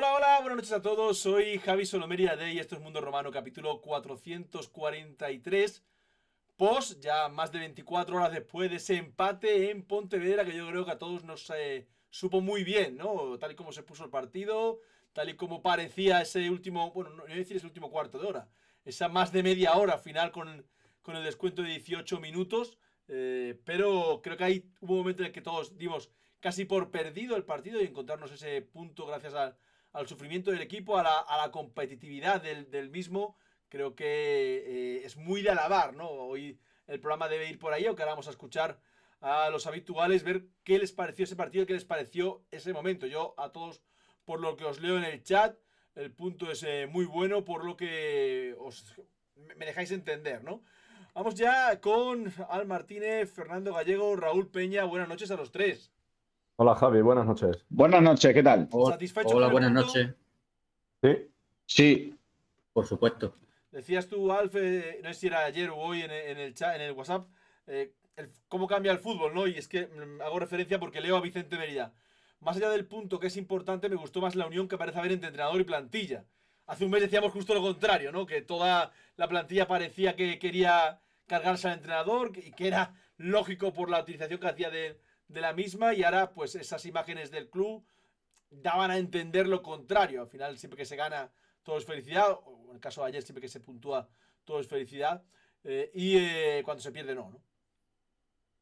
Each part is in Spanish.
Hola, hola, buenas noches a todos. Soy Javi Solomeria de y esto es Mundo Romano, capítulo 443. Post, ya más de 24 horas después de ese empate en Pontevedra, que yo creo que a todos nos supo muy bien, ¿no? Tal y como se puso el partido, tal y como parecía ese último, bueno, no voy a decir ese último cuarto de hora, esa más de media hora final con el descuento de 18 minutos. Pero creo que ahí hubo un momento en el que todos dimos casi por perdido el partido y encontrarnos ese punto gracias al sufrimiento del equipo, a la competitividad del mismo. Creo que es muy de alabar, ¿no? Hoy el programa debe ir por ahí, aunque ahora vamos a escuchar a los habituales, ver qué les pareció ese partido, qué les pareció ese momento. Yo a todos, por lo que os leo en el chat, el punto es muy bueno, por lo que me dejáis entender, ¿no? Vamos ya con Al Martínez, Fernando Gallego, Raúl Peña. Buenas noches a los tres. Hola Javi, buenas noches. Buenas noches, ¿qué tal? ¿Satisfecho Hola, con el buenas punto? noches. Sí, Sí, Por supuesto. Decías tú, Alf, no sé si era ayer o hoy en el chat, en el WhatsApp, cómo cambia el fútbol, ¿no? Y es que hago referencia porque leo a Vicente Mérida. Más allá del punto que es importante, me gustó más la unión que parece haber entre entrenador y plantilla. Hace un mes decíamos justo lo contrario, ¿no? Que toda la plantilla parecía que quería cargarse al entrenador y que era lógico por la utilización que hacía de la misma, y ahora pues esas imágenes del club daban a entender lo contrario. Al final, siempre que se gana, todo es felicidad. O en el caso de ayer, siempre que se puntúa, todo es felicidad. Cuando se pierde, no.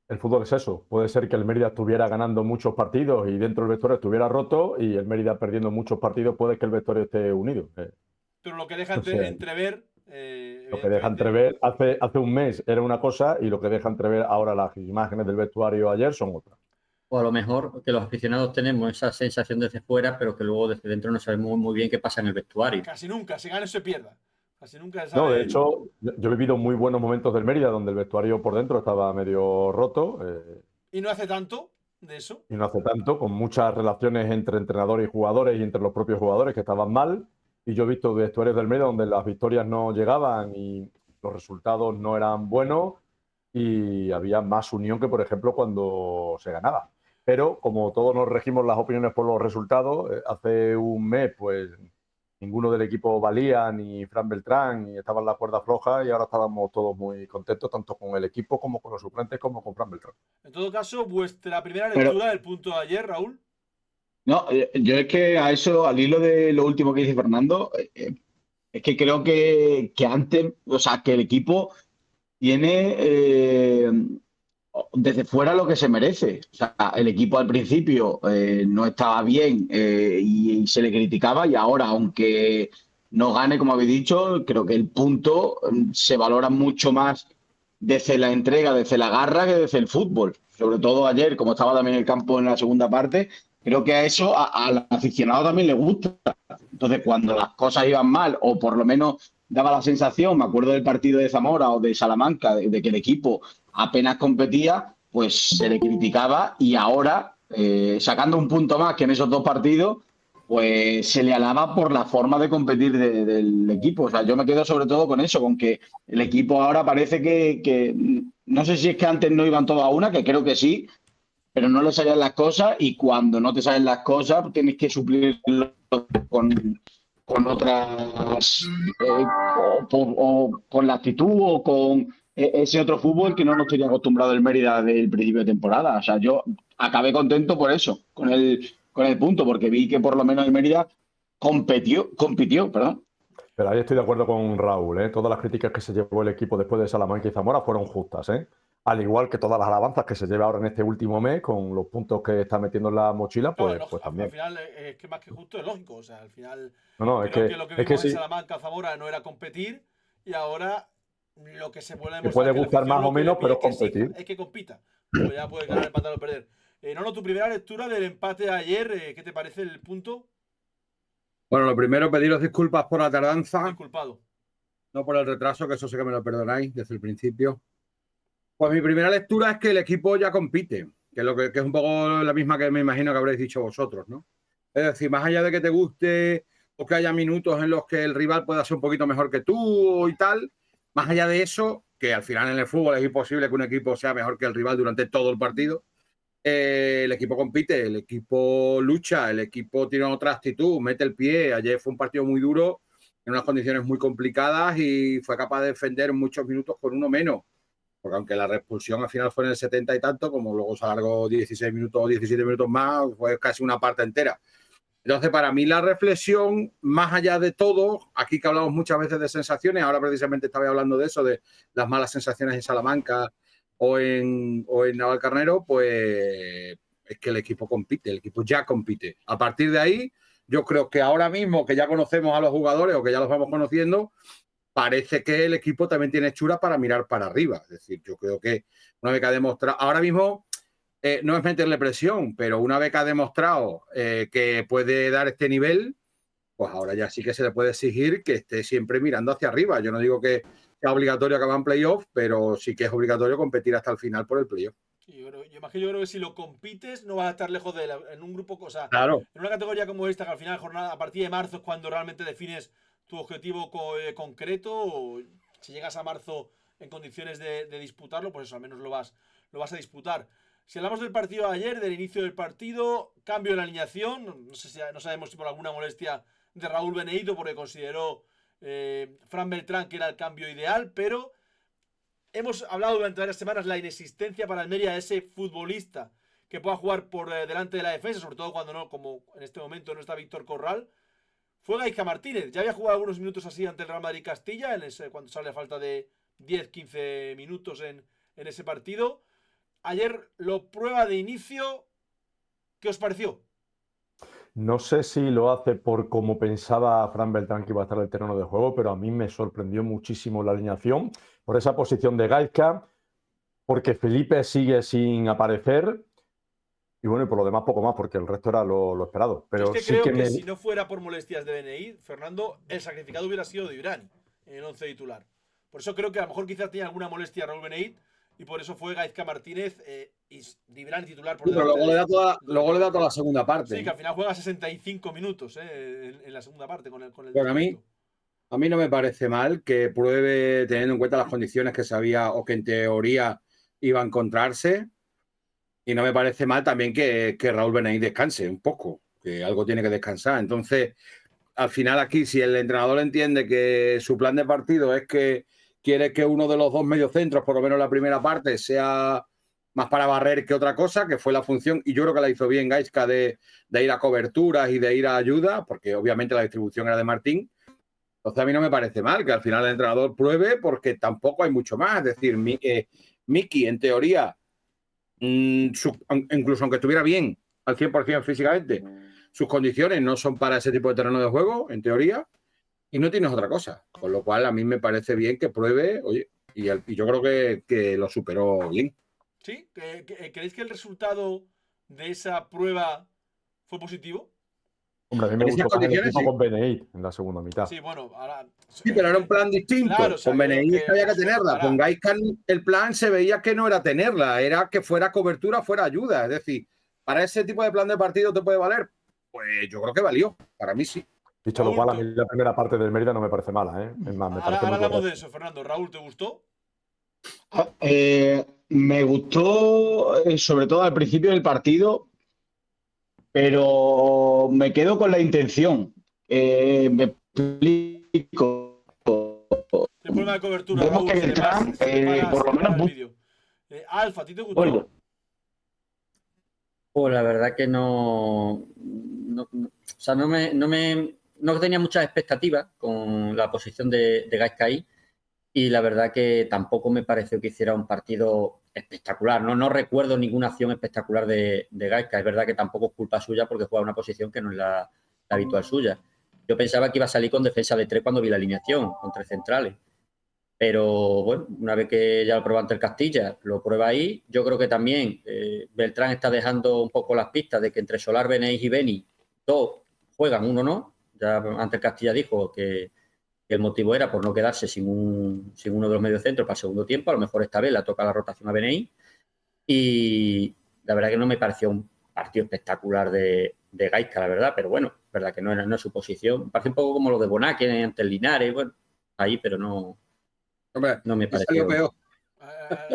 el fútbol es eso. Puede ser que el Mérida estuviera ganando muchos partidos y dentro del vestuario estuviera roto y el Mérida perdiendo muchos partidos, puede que el vestuario esté unido. Pero lo que deja O sea, entrever, lo que deja entrever hace un mes era una cosa y lo que deja entrever ahora las imágenes del vestuario ayer son otras. O a lo mejor que los aficionados tenemos esa sensación desde fuera, pero que luego desde dentro no sabemos muy bien qué pasa en el vestuario. casi nunca, se gana o se pierda. Casi nunca se No, sabe. de hecho, yo he vivido muy buenos momentos del Mérida donde el vestuario por dentro estaba medio roto. Y no hace tanto de eso. Y no hace tanto, con muchas relaciones entre entrenadores y jugadores y entre los propios jugadores que estaban mal. Y yo he visto vestuarios del Mérida donde las victorias no llegaban y los resultados no eran buenos y había más unión que, por ejemplo, cuando se ganaba. Pero como todos nos regimos las opiniones por los resultados, hace un mes, pues ninguno del equipo valía, ni Fran Beltrán, y estaban las cuerdas flojas, y ahora estábamos todos muy contentos, tanto con el equipo como con los suplentes, como con Fran Beltrán. En todo caso, vuestra primera pero lectura del punto de ayer, Raúl. no, yo es que a eso, al hilo de lo último que dice Fernando, es que creo que antes, o sea, que el equipo tiene desde fuera lo que se merece. O sea, el equipo al principio no estaba bien y se le criticaba y ahora, aunque no gane, como habéis dicho, creo que el punto se valora mucho más desde la entrega, desde la garra que desde el fútbol. Sobre todo ayer, como estaba también el campo en la segunda parte, creo que a eso al aficionado también le gusta. Entonces, cuando las cosas iban mal, o por lo menos daba la sensación, me acuerdo del partido de Zamora o de Salamanca, de que el equipo apenas competía, pues se le criticaba y ahora, sacando un punto más que en esos dos partidos, pues se le alaba por la forma de competir del equipo. O sea, yo me quedo sobre todo con eso, con que el equipo ahora parece que no sé si es que antes no iban todos a una, que creo que sí, pero no le salían las cosas y cuando no te salen las cosas pues tienes que suplirlo con otras, o con la actitud o con ese otro fútbol que no nos tenía acostumbrado el Mérida del principio de temporada. O sea, yo acabé contento por eso, con el punto, porque vi que por lo menos el Mérida compitió, perdón. Pero ahí estoy de acuerdo con Raúl, ¿eh? Todas las críticas que se llevó el equipo después de Salamanca y Zamora fueron justas, ¿eh? Al igual que todas las alabanzas que se lleva ahora en este último mes, con los puntos que está metiendo en la mochila, Claro, pues al también. final es que más que justo es lógico. O sea, al final No, creo que lo que es que vimos en sí, Salamanca, Zamora, no era competir, y ahora lo que se vuelve a te demostrar puede es que la gustar afición más o lo que le menos, pide pero competir. es que compita. Luego ya puede ganar, empatar o perder. No, tu primera lectura del empate de ayer, ¿qué te parece el punto? Bueno, lo primero, pediros disculpas por la tardanza, Disculpado. no por el retraso, que eso sé que me lo perdonáis desde el principio. Pues mi primera lectura es que el equipo ya compite, que es un poco la misma que me imagino que habréis dicho vosotros, ¿no? Es decir, más allá de que te guste o que haya minutos en los que el rival pueda ser un poquito mejor que tú y tal, más allá de eso, que al final en el fútbol es imposible que un equipo sea mejor que el rival durante todo el partido, el equipo compite, el equipo lucha, el equipo tiene otra actitud, mete el pie. Ayer fue un partido muy duro, en unas condiciones muy complicadas y fue capaz de defender muchos minutos con uno menos. Porque aunque la repulsión al final fue en el 70 y tanto, como luego se alargó 16 minutos o 17 minutos más, fue casi una parte entera. Entonces, para mí la reflexión, más allá de todo, aquí que hablamos muchas veces de sensaciones, ahora precisamente estaba hablando de eso, de las malas sensaciones en Salamanca o en Navalcarnero, pues es que el equipo compite, el equipo ya compite. A partir de ahí, yo creo que ahora mismo que ya conocemos a los jugadores o que ya los vamos conociendo, parece que el equipo también tiene hechura para mirar para arriba. Es decir, yo creo que una vez que ha demostrado, ahora mismo no es meterle presión, pero una vez que ha demostrado que puede dar este nivel, pues ahora ya sí que se le puede exigir que esté siempre mirando hacia arriba. Yo no digo que sea obligatorio acabar en playoff, pero sí que es obligatorio competir hasta el final por el playoff. Yo creo que si lo compites no vas a estar lejos en un grupo, o sea, Claro. en una categoría como esta, que al final de jornada, a partir de marzo es cuando realmente defines tu objetivo concreto, o si llegas a marzo en condiciones de disputarlo, pues eso, al menos lo vas a disputar. Si hablamos del partido de ayer, del inicio del partido, cambio de la alineación, no sabemos si por alguna molestia de Raúl Benedito, porque consideró Fran Beltrán que era el cambio ideal, pero hemos hablado durante varias semanas la inexistencia para Almería de ese futbolista que pueda jugar por delante de la defensa, sobre todo cuando no, como en este momento no está Víctor Corral. Fue Gaizka Martínez, ya había jugado algunos minutos así ante el Real Madrid Castilla, cuando sale a falta de 10-15 minutos en ese partido. Ayer lo prueba de inicio. ¿Qué os pareció? No sé si lo hace por como pensaba Fran Beltrán que iba a estar en el terreno de juego, pero a mí me sorprendió muchísimo la alineación por esa posición de Gaizka, porque Felipe sigue sin aparecer y bueno, y por lo demás poco más, porque el resto era lo esperado. Pero Yo es que sí creo que que me... si no fuera por molestias de BNI, Fernando, el sacrificado hubiera sido de Irán en el 11 titular. Por eso creo que a lo mejor quizás tenía alguna molestia Raúl Beneit y por eso fue Gaizka Martínez y Dibrán titular por Pero delante luego le da toda la segunda parte. Sí, que al final juega 65 minutos en la segunda parte con el Bueno, a mí no me parece mal que pruebe, teniendo en cuenta las condiciones que sabía o que en teoría iba a encontrarse. Y no me parece mal también que Raúl Benítez descanse un poco, que algo tiene que descansar. Entonces, al final aquí, si el entrenador entiende que su plan de partido es que quiere que uno de los dos mediocentros, por lo menos la primera parte, sea más para barrer que otra cosa, que fue la función, y yo creo que la hizo bien Gaizka de ir a coberturas y de ir a ayuda, porque obviamente la distribución era de Martín. Entonces a mí no me parece mal que al final el entrenador pruebe, porque tampoco hay mucho más. Es decir, Miki, en teoría, incluso aunque estuviera bien al 100% físicamente, sus condiciones no son para ese tipo de terreno de juego, en teoría, y no tienes otra cosa. Con lo cual, a mí me parece bien que pruebe, oye, y yo creo que lo superó bien. ¿Sí? ¿Creéis que el resultado de esa prueba fue positivo? Hombre, a mí me En esas gustó más el condiciones, equipo sí. con Beneit en la segunda mitad. Sí, bueno, ahora. Sí, pero era un plan distinto. Claro, o sea, con creo Benítez que había que eso tenerla. tocará. Con Gaizka el plan se veía que no era tenerla, era que fuera cobertura, fuera ayuda. Es decir, para ese tipo de plan de partido te puede valer. Pues yo creo que valió. Para mí sí. Dicho lo Raúl, cual, a mí la primera parte del Mérida no me parece mala, ¿eh? Es más, me ahora parece muy hablamos de correcta. eso, Fernando. Raúl, ¿te gustó? Me gustó sobre todo al principio del partido, pero me quedo con la intención. Me explico. El problema de cobertura, Vemos Raúl, que Beltrán, por lo menos, el vídeo. Alfa, ¿a ti te gustó? Oigo. Pues la verdad que o sea, no tenía muchas expectativas con la posición de Gaizka ahí, y la verdad que tampoco me pareció que hiciera un partido espectacular. No recuerdo ninguna acción espectacular de Gaizka. Es verdad que tampoco es culpa suya porque juega una posición que no es la habitual suya. Yo pensaba que iba a salir con defensa de 3 cuando vi la alineación, con 3 centrales. Pero bueno, una vez que ya lo probó ante el Castilla, lo prueba ahí. Yo creo que también Beltrán está dejando un poco las pistas de que entre Solar, Beneix y Beni, dos juegan, uno no. Ya ante el Castilla dijo que el motivo era por no quedarse sin uno de los mediocentros para el segundo tiempo. A lo mejor esta vez la toca la rotación a Beneix. Y la verdad que no me pareció un partido espectacular de Gaizka, la verdad, pero bueno, verdad que no es su posición. Me parece un poco como lo de Bonaque ante el Linares, bueno, ahí, pero no. Hombre, No me pareció. Salió peor.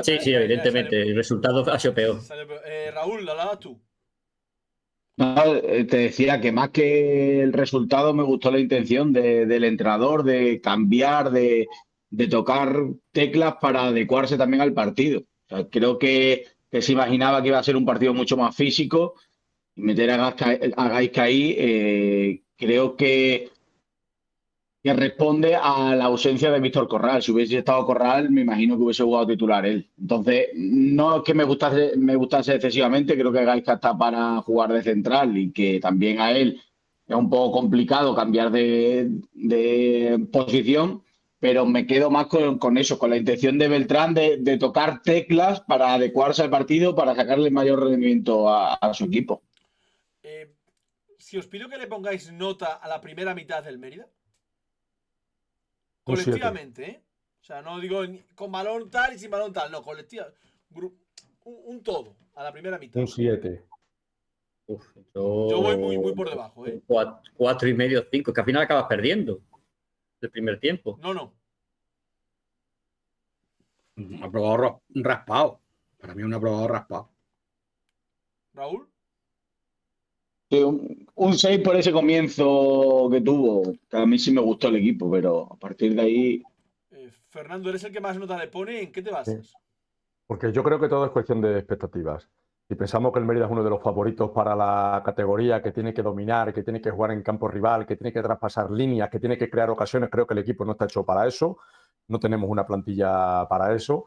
Sí, evidentemente, el resultado ha sido peor. Raúl, hablabas tú. No, te decía que más que el resultado me gustó la intención del entrenador de cambiar, de tocar teclas para adecuarse también al partido. O sea, creo que se imaginaba que iba a ser un partido mucho más físico y meter a Gaisca ahí creo que responde a la ausencia de Víctor Corral. Si hubiese estado Corral, me imagino que hubiese jugado titular él. Entonces, no es que me gustase excesivamente, creo que Gaisca está para jugar de central y que también a él es un poco complicado cambiar de posición, pero me quedo más con eso, con la intención de Beltrán de tocar teclas para adecuarse al partido, para sacarle mayor rendimiento a su equipo. Si os pido que le pongáis nota a la primera mitad del Mérida, Un 7. colectivamente, ¿eh? O sea, no digo con balón tal y sin balón tal, no, colectiva. Un todo, a la primera mitad. Un 7. Yo voy muy por debajo, ¿eh? 4,5, 5, que al final acabas perdiendo el primer tiempo. No. Un aprobado raspado. Para mí un aprobado raspado. ¿Raúl? Sí, un 6 por ese comienzo que tuvo, que a mí sí me gustó el equipo, pero a partir de ahí... Fernando, eres el que más nota le pone, ¿en qué te basas? Sí. Porque yo creo que todo es cuestión de expectativas. Si pensamos que el Mérida es uno de los favoritos para la categoría, que tiene que dominar, que tiene que jugar en campo rival, que tiene que traspasar líneas, que tiene que crear ocasiones, creo que el equipo no está hecho para eso. No tenemos una plantilla para eso.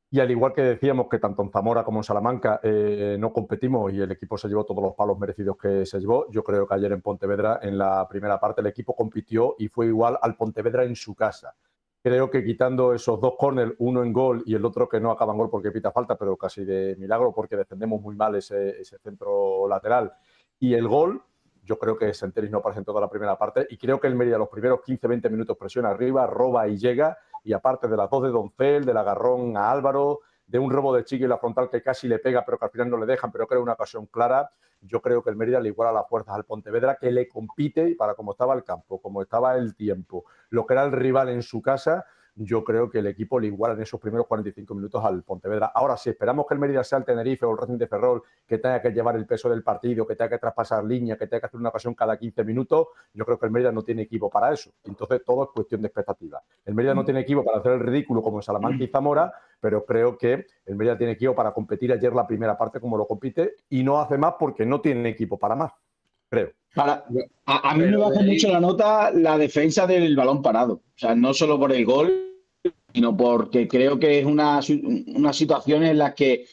Y al igual que decíamos que tanto en Zamora como en Salamanca no competimos y el equipo se llevó todos los palos merecidos que se llevó, yo creo que ayer en Pontevedra, en la primera parte, el equipo compitió y fue igual al Pontevedra en su casa. Creo que quitando esos dos córners, uno en gol y el otro que no acaba en gol porque pita falta, pero casi de milagro porque defendemos muy mal ese centro lateral. Y el gol, yo creo que Senteris no aparece en toda la primera parte y creo que el Mérida los primeros 15-20 minutos presiona arriba, roba y llega. Y aparte de las dos de Doncel, del agarrón a Álvaro, de un robo de Chiqui en la frontal que casi le pega, pero que al final no le dejan, pero creo una ocasión clara, yo creo que el Mérida le iguala las fuerzas al Pontevedra, que le compite, y para cómo estaba el campo, como estaba el tiempo, lo que era el rival en su casa, yo creo que el equipo le iguala en esos primeros 45 minutos al Pontevedra. Ahora, si esperamos que el Mérida sea el Tenerife o el Racing de Ferrol, que tenga que llevar el peso del partido, que tenga que traspasar línea, que tenga que hacer una ocasión cada 15 minutos, yo creo que el Mérida no tiene equipo para eso. Entonces, todo es cuestión de expectativa. El Mérida no tiene equipo para hacer el ridículo como en Salamanca y Zamora, pero creo que el Mérida tiene equipo para competir ayer la primera parte como lo compite y no hace más porque no tiene equipo para más, creo. A mí me baja mucho la nota la defensa del balón parado. O sea, no solo por el gol, sino porque creo que es una situación en la que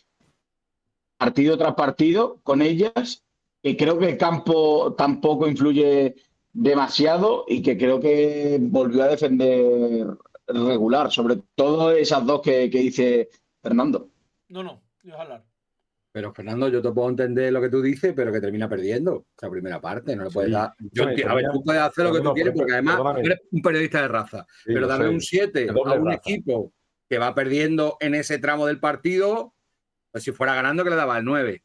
partido tras partido con ellas, que creo que el campo tampoco influye demasiado y que creo que volvió a defender regular, sobre todo esas dos que dice Fernando. No, ibas a hablar. Pero Fernando, yo te puedo entender lo que tú dices, pero que termina perdiendo esa primera parte. No le puedes dar. A ver, tú puedes hacer lo que tú quieres, porque además eres un periodista de raza. Sí, pero darle un 7 a un equipo que va perdiendo en ese tramo del partido, pues si fuera ganando, que le daba el 9.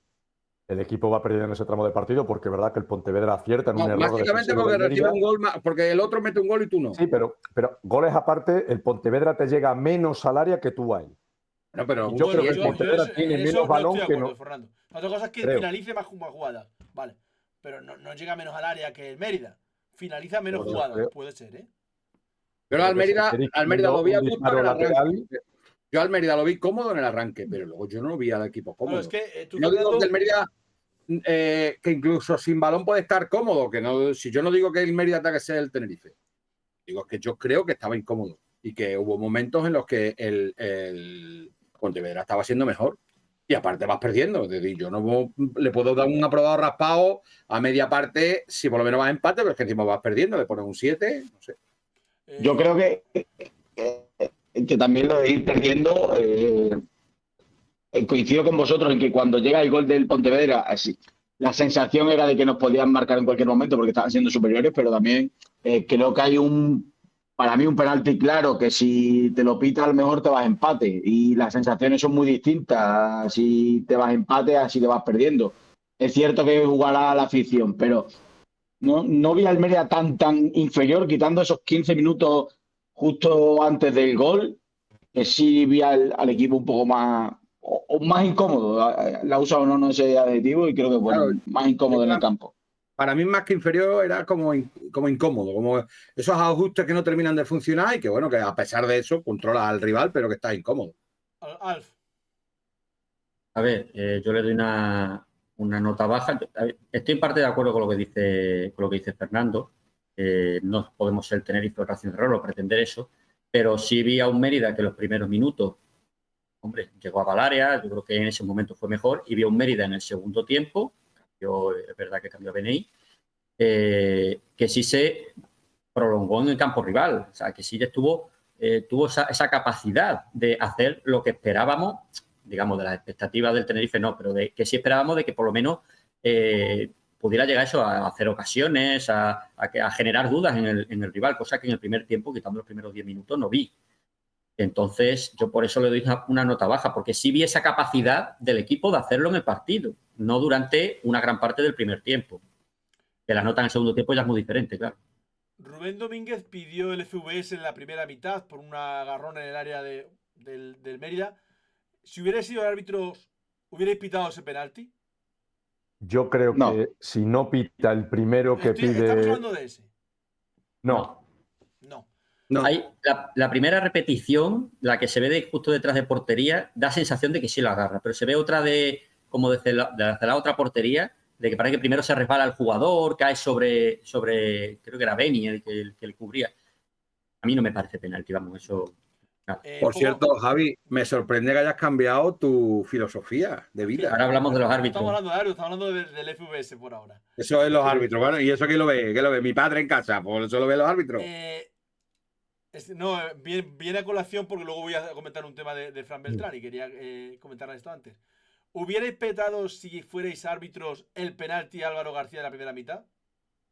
El equipo va perdiendo en ese tramo de partido porque es verdad que el Pontevedra acierta en un error. Básicamente porque recibe un gol, porque el otro mete un gol y tú no. Sí, pero goles aparte, el Pontevedra te llega menos al área que tú hay. No, pero yo creo que el Pontevedra tiene menos balón que no. Fernando. La otra cosa es que finalice más jugadas, vale. Pero no llega menos al área que el Mérida. Finaliza menos jugadas, puede ser, ¿eh? Pero al Mérida lo vi a gusto en el arranque. Yo al Mérida lo vi cómodo en el arranque, pero luego yo no vi al equipo cómodo. No, es que no digo que el Mérida, que incluso sin balón puede estar cómodo. Que no, si yo no digo que el Mérida tenga que ser el Tenerife, digo que yo creo que estaba incómodo y que hubo momentos en los que el Pontevedra estaba siendo mejor. Y aparte vas perdiendo. Es decir, yo no le puedo dar un aprobado raspado a media parte si por lo menos vas a empate, pero es que encima vas perdiendo, le pones un 7, no sé. Yo creo que también lo de ir perdiendo, coincido con vosotros en que cuando llega el gol del Pontevedra, así, la sensación era de que nos podían marcar en cualquier momento porque estaban siendo superiores, pero también creo que hay para mí un penalti claro que si te lo pita a lo mejor te vas a empate y las sensaciones son muy distintas si te vas a empate a si te vas perdiendo. Es cierto que jugará la afición, pero no vi al Mérida tan inferior, quitando esos 15 minutos justo antes del gol. que sí vi al equipo un poco más, o más incómodo. La ha usado no ese adjetivo y creo que bueno, Claro, más incómodo en el campo. para mí más que inferior era como incómodo, como esos ajustes que no terminan de funcionar y que bueno, que a pesar de eso controlas al rival, pero que está incómodo. Alf. A ver, yo le doy una nota baja. A ver, estoy en parte de acuerdo con lo que dice Fernando. No podemos ser Tenerife o Racing Ferrol o pretender eso, pero sí vi a un Mérida que los primeros minutos, hombre, llegó a Valaria, yo creo que en ese momento fue mejor, y vi a un Mérida en el segundo tiempo, es verdad que cambió a BNI, que sí se prolongó en el campo rival, o sea, que sí tuvo esa capacidad de hacer lo que esperábamos, digamos, de las expectativas del Tenerife, no, pero de que sí esperábamos de que por lo menos pudiera llegar eso a hacer ocasiones, a generar dudas en el rival, cosa que en el primer tiempo, quitando los primeros 10 minutos, no vi. Entonces, yo por eso le doy una nota baja, porque sí vi esa capacidad del equipo de hacerlo en el partido, no durante una gran parte del primer tiempo. Que la nota en el segundo tiempo ya es muy diferente, claro. Rubén Domínguez pidió el FVS en la primera mitad por un agarrón en el área del Mérida. Si hubiera sido el árbitro, ¿hubierais pitado ese penalti? Yo creo No. que si no pita el primero que Estamos pide. hablando de ese. No. No. No, Hay la primera repetición, la que se ve justo detrás de portería, da sensación de que sí lo agarra, pero se ve otra como desde la otra portería, de que parece que primero se resbala el jugador, cae sobre creo que era Beni el que le cubría. A mí no me parece penalti, vamos, eso. Claro. por cierto, Javi, me sorprende que hayas cambiado tu filosofía de vida. Ahora hablamos de los No árbitros. estamos hablando de árbitros, estamos hablando del FVS por ahora. Eso es los árbitros. Bueno, ¿y eso quién lo ve? ¿Qué lo ve? Mi padre en casa, por eso lo ve los árbitros. No, viene a colación porque luego voy a comentar un tema de Fran Beltrán y quería comentar esto antes. ¿Hubierais petado, si fuerais árbitros, el penalti a Álvaro García en la primera mitad?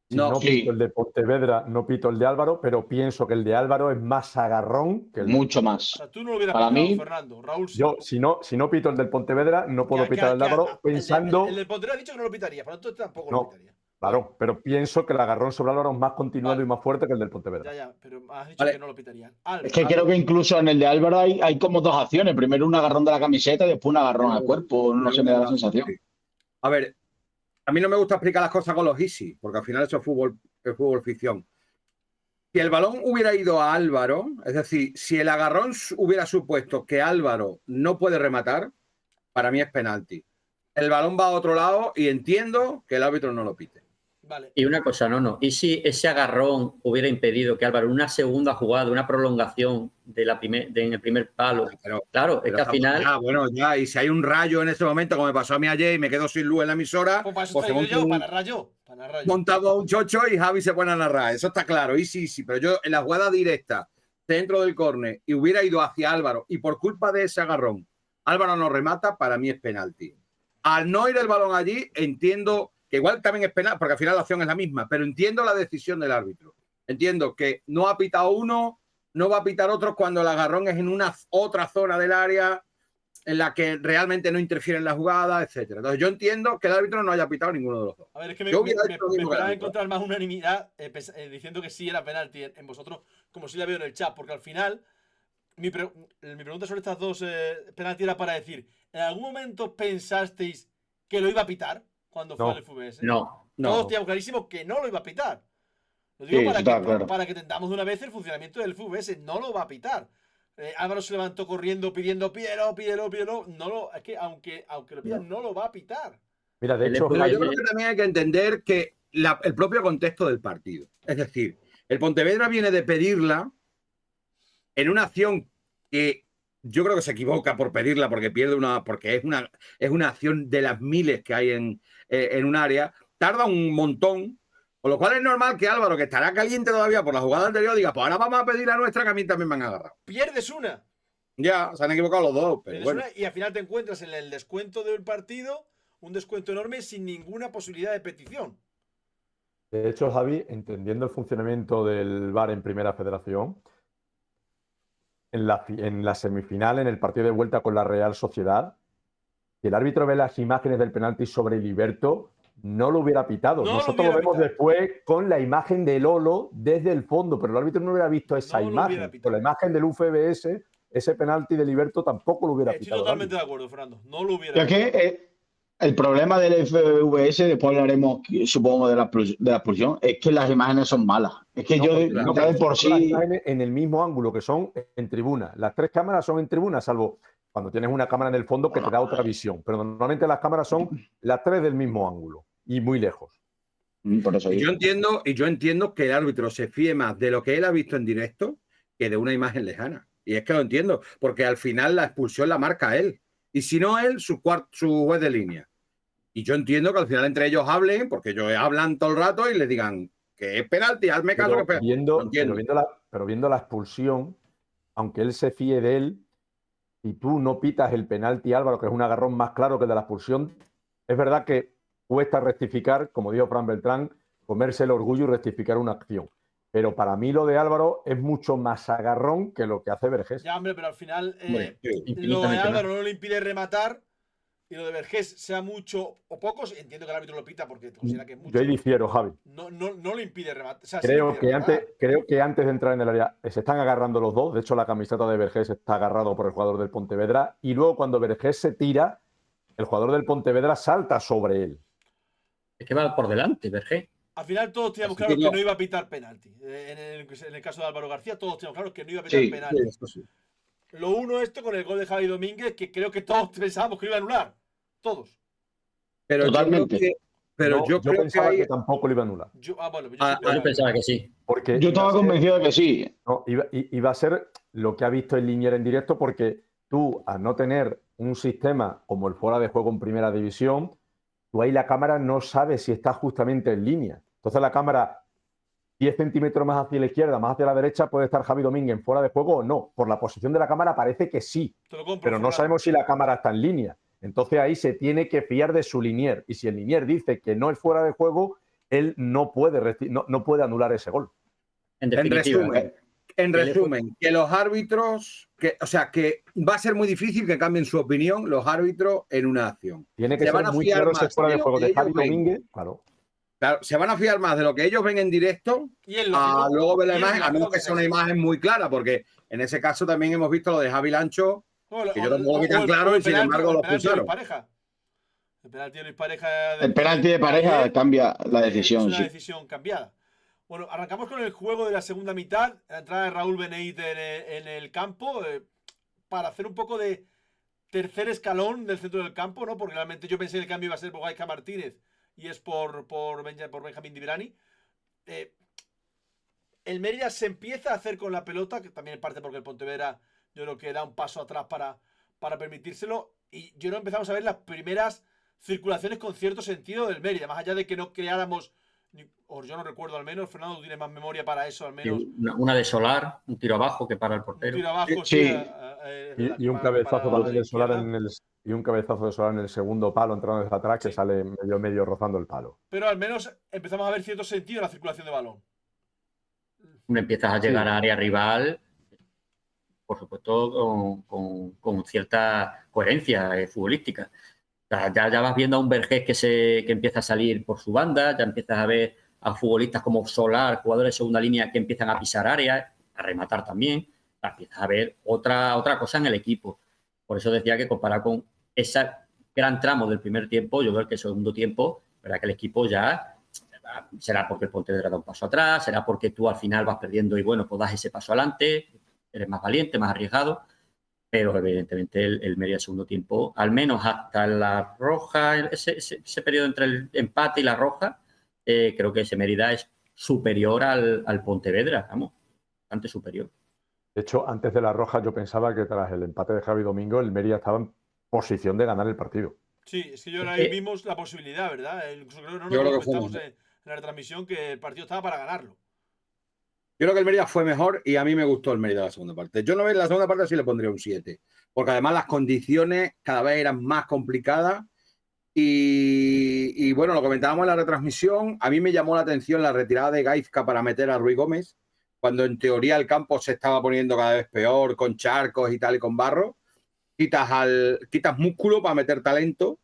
Si No, no sí. pito el de Pontevedra, no pito el de Álvaro, pero pienso que el de Álvaro es más agarrón que el Mucho O más. sea, tú no lo hubieras Para pitado, mí- Fernando. Raúl sí. Yo, si no pito el del Pontevedra, no puedo pitar el de Álvaro pensando. El del Pontevedra ha dicho que no lo pitaría, por lo tanto tampoco No. lo pitaría. Claro, pero pienso que el agarrón sobre Álvaro es más continuado Vale. y más fuerte que el del Pontevedra. Ya, pero has dicho Vale. que no lo pitaría. Alf. Es que creo que incluso en el de Álvaro hay como dos acciones. Primero un agarrón de la camiseta y después un agarrón al cuerpo. No se me da la sensación. A ver, a mí no me gusta explicar las cosas con los easy, porque al final eso es fútbol ficción. Si el balón hubiera ido a Álvaro, es decir, si el agarrón hubiera supuesto que Álvaro no puede rematar, para mí es penalti. El balón va a otro lado y entiendo que el árbitro no lo pite. Vale. Y una cosa, no. ¿Y si ese agarrón hubiera impedido que Álvaro, una segunda jugada, una prolongación en el primer palo? Claro, es que al final. Ya, y si hay un rayo en ese momento, como me pasó a mí ayer y me quedo sin luz en la emisora, Pues para eso pues estoy se yo, monta para rayo. montado a un chocho y Javi se pone a narrar. Eso está claro. Y sí, pero yo en la jugada directa, dentro del córner, y hubiera ido hacia Álvaro, y por culpa de ese agarrón, Álvaro no remata, para mí es penalti. Al no ir el balón allí, entiendo que igual también es penal, porque al final la acción es la misma, pero entiendo la decisión del árbitro. Entiendo que no ha pitado uno, no va a pitar otro cuando el agarrón es en una otra zona del área en la que realmente no interfiere en la jugada, etcétera. Entonces yo entiendo que el árbitro no haya pitado ninguno de los dos. A ver, es que me Yo hubiera hecho lo mismo que el esperaba árbitro. encontrar más unanimidad diciendo que sí era penalti en vosotros, como si la veo en el chat, porque al final mi pregunta sobre estas dos penaltis era para decir, ¿en algún momento pensasteis que lo iba a pitar cuando fue el FVS? No. Todos teníamos clarísimo que no lo iba a pitar. Lo digo Sí, para, está que, claro. para que entendamos de una vez el funcionamiento del FVS. No lo va a pitar. Álvaro se levantó corriendo pidiendo pídelo. No lo, es que aunque lo pidan, no lo va a pitar. Mira, de El hecho, Pero FVS yo creo que también hay que entender que el propio contexto del partido. Es decir, el Pontevedra viene de pedirla en una acción que yo creo que se equivoca por pedirla porque porque es una acción de las miles que hay en un área. Tarda un montón. Con lo cual es normal que Álvaro, que estará caliente todavía por la jugada anterior, diga, pues ahora vamos a pedir la nuestra, que a mí también me han agarrado. Pierdes una. Ya, se han equivocado los dos, pero bueno. Y al final te encuentras en el descuento del partido, un descuento enorme sin ninguna posibilidad de petición. de hecho, Javi, entendiendo el funcionamiento del VAR en Primera Federación, en la semifinal, en el partido de vuelta con la Real Sociedad, si el árbitro ve las imágenes del penalti sobre Liberto, no lo hubiera pitado. No Nosotros lo hubiera lo vemos pitado. después con la imagen de Lolo desde el fondo, pero el árbitro no hubiera visto esa No lo hubiera imagen. pitado. Con la imagen del UFBS ese penalti de Liberto tampoco lo hubiera Estoy pitado. totalmente nadie. de acuerdo, Fernando. No lo hubiera. Es que el problema del FVS, después hablaremos, supongo, de la expulsión, es que las imágenes son malas. Es que No, yo porque ya de por las sí. imágenes en el mismo ángulo, que son en tribuna. Las 3 cámaras son en tribuna, salvo cuando tienes una cámara en el fondo que te da otra visión. Pero normalmente las cámaras son las 3 del mismo ángulo y muy lejos. Por eso Y digo. yo entiendo que el árbitro se fíe más de lo que él ha visto en directo que de una imagen lejana. Y es que lo entiendo, porque al final la expulsión la marca él. Y si no él, su juez de línea. Y yo entiendo que al final entre ellos hablen, porque ellos hablan todo el rato y le digan que es penalti, hazme caso que es penalti. Lo entiendo. Pero viendo la expulsión, aunque él se fíe de él, y tú no pitas el penalti, Álvaro, que es un agarrón más claro que el de la expulsión, es verdad que cuesta rectificar, como dijo Fran Beltrán, comerse el orgullo y rectificar una acción. Pero para mí lo de Álvaro es mucho más agarrón que lo que hace Vergés. Ya, hombre, pero al final Hombre, lo de infinitamente Álvaro más. no le impide rematar y lo de Vergés, sea mucho o pocos, entiendo que el árbitro lo pita porque considera que es mucho. Yo ahí difiero, Javi. No le impide rematar. O sea, sí le Creo impide rematar. que antes de entrar en el área se están agarrando los dos. De hecho, la camiseta de Vergés está agarrado por el jugador del Pontevedra. Y luego, cuando Vergés se tira, el jugador del Pontevedra salta sobre él. Es que va por delante, Vergé. Al final todos teníamos Así claro que que no. no iba a pitar penalti. En el caso de Álvaro García, todos teníamos claro que no iba a pitar Sí, penalti. Eso sí. Lo uno esto con el gol de Javi Domínguez, que creo que todos pensábamos que lo iba a anular. Todos. Pero Totalmente. Yo creo que pensaba hay. que tampoco lo iba a anular. Bueno, yo Ah, sí Yo pensaba que sí. Porque Yo iba a estaba ser- convencido de que sí. no, iba a ser lo que ha visto el Linier en directo, porque tú, al no tener un sistema como el fuera de juego en primera división, tú ahí la cámara no sabe si está justamente en línea. Entonces la cámara 10 centímetros más hacia la izquierda, más hacia la derecha, puede estar Javi Domínguez en fuera de juego o no. Por la posición de la cámara parece que sí, te lo compro, pero no Fernando. sabemos si la cámara está en línea. Entonces ahí se tiene que fiar de su Linier. Y si el Linier dice que no es fuera de juego, él no puede anular ese gol. En En definitiva. resumen, que los árbitros, que va a ser muy difícil que cambien su opinión los árbitros en una acción. Tiene que Se ser van a muy fiar claro ese más fuera de de lo juego que de ellos Javi ven. Domínguez. Claro. Claro, se van a fiar más de lo que ellos ven en directo Y es a lógico. luego ver la Y es imagen, a menos lógico que sea una sea así. imagen muy clara, porque en ese caso también hemos visto lo de Javi Lancho, que yo tampoco lo vi tan claro y sin embargo lo el penalti de Luis expulsaron. Pareja. El penalti de Luis Pareja El penalti de pareja ayer, cambia la es decisión, una sí. decisión cambiada. Bueno, arrancamos con el juego de la segunda mitad. La entrada de Raúl Beneit en el campo para hacer un poco de tercer escalón del centro del campo, ¿no? Porque realmente yo pensé que el cambio iba a ser por Gaizka Martínez y es por Benjamín Dibrani. El Mérida se empieza a hacer con la pelota, que también en parte porque el Pontevedra yo creo que da un paso atrás para permitírselo. Y yo creo que empezamos a ver las primeras circulaciones con cierto sentido del Mérida, más allá de que no creáramos, o yo no recuerdo al menos, Fernando, tú tienes más memoria para eso al menos. Una de Solar, un tiro abajo que para el Un portero. tiro abajo, Sí. Y un cabezazo para también la de Solar izquierda. y un cabezazo de Solar en el segundo palo, entrando desde atrás, que Sí. sale medio rozando el palo. Pero al menos empezamos a ver cierto sentido en la circulación de balón. Empiezas a llegar Sí. a área rival, por supuesto, con cierta coherencia futbolística. O sea, ya vas viendo a un Vergés que empieza a salir por su banda, ya empiezas a ver a futbolistas como Solar, jugadores de segunda línea que empiezan a pisar áreas, a rematar también. O sea, empiezas a ver otra cosa en el equipo. Por eso decía que comparado con ese gran tramo del primer tiempo, yo creo que el segundo tiempo, verdad que el equipo ya será porque el Pontevedra da un paso atrás, será porque tú al final vas perdiendo y bueno, pues das ese paso adelante, eres más valiente, más arriesgado, pero evidentemente el Mérida segundo tiempo, al menos hasta la roja, ese periodo entre el empate y la roja, creo que ese Mérida es superior al Pontevedra, vamos, bastante superior. De hecho, antes de la roja yo pensaba que tras el empate de Javi Domingo, el Mérida estaba en posición de ganar el partido. Sí, es que ahí vimos la posibilidad, ¿verdad? Incluso creo que no Yo nos creo que fue comentamos en la retransmisión que el partido estaba para ganarlo. Yo creo que el Mérida fue mejor y a mí me gustó el Mérida la segunda parte. Yo no en la segunda parte sí le pondría un 7, porque además las condiciones cada vez eran más complicadas y bueno, lo comentábamos en la retransmisión, a mí me llamó la atención la retirada de Gaizka para meter a Rui Gómez, cuando en teoría el campo se estaba poniendo cada vez peor, con charcos y tal y con barro. Quitas músculo para meter talento,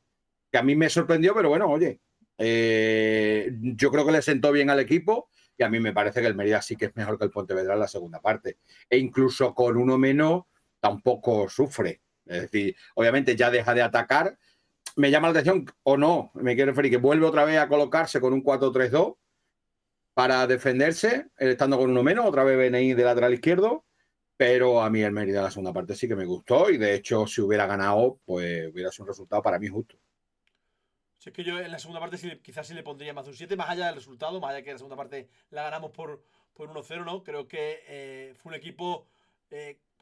que a mí me sorprendió, pero bueno, oye, yo creo que le sentó bien al equipo y a mí me parece que el Mérida sí que es mejor que el Pontevedra en la segunda parte. E incluso con uno menos, tampoco sufre. Es decir, obviamente ya deja de atacar. Me llama la atención, o no, me quiero referir, que vuelve otra vez a colocarse con un 4-3-2 para defenderse, estando con uno menos, otra vez BNI de lateral izquierdo, pero a mí el Mérida de la segunda parte sí que me gustó y de hecho si hubiera ganado, pues hubiera sido un resultado para mí justo. Si es que yo en la segunda parte quizás sí le pondría más de un 7, más allá del resultado, más allá de que en la segunda parte la ganamos por 1-0, ¿no? Creo que fue un equipo,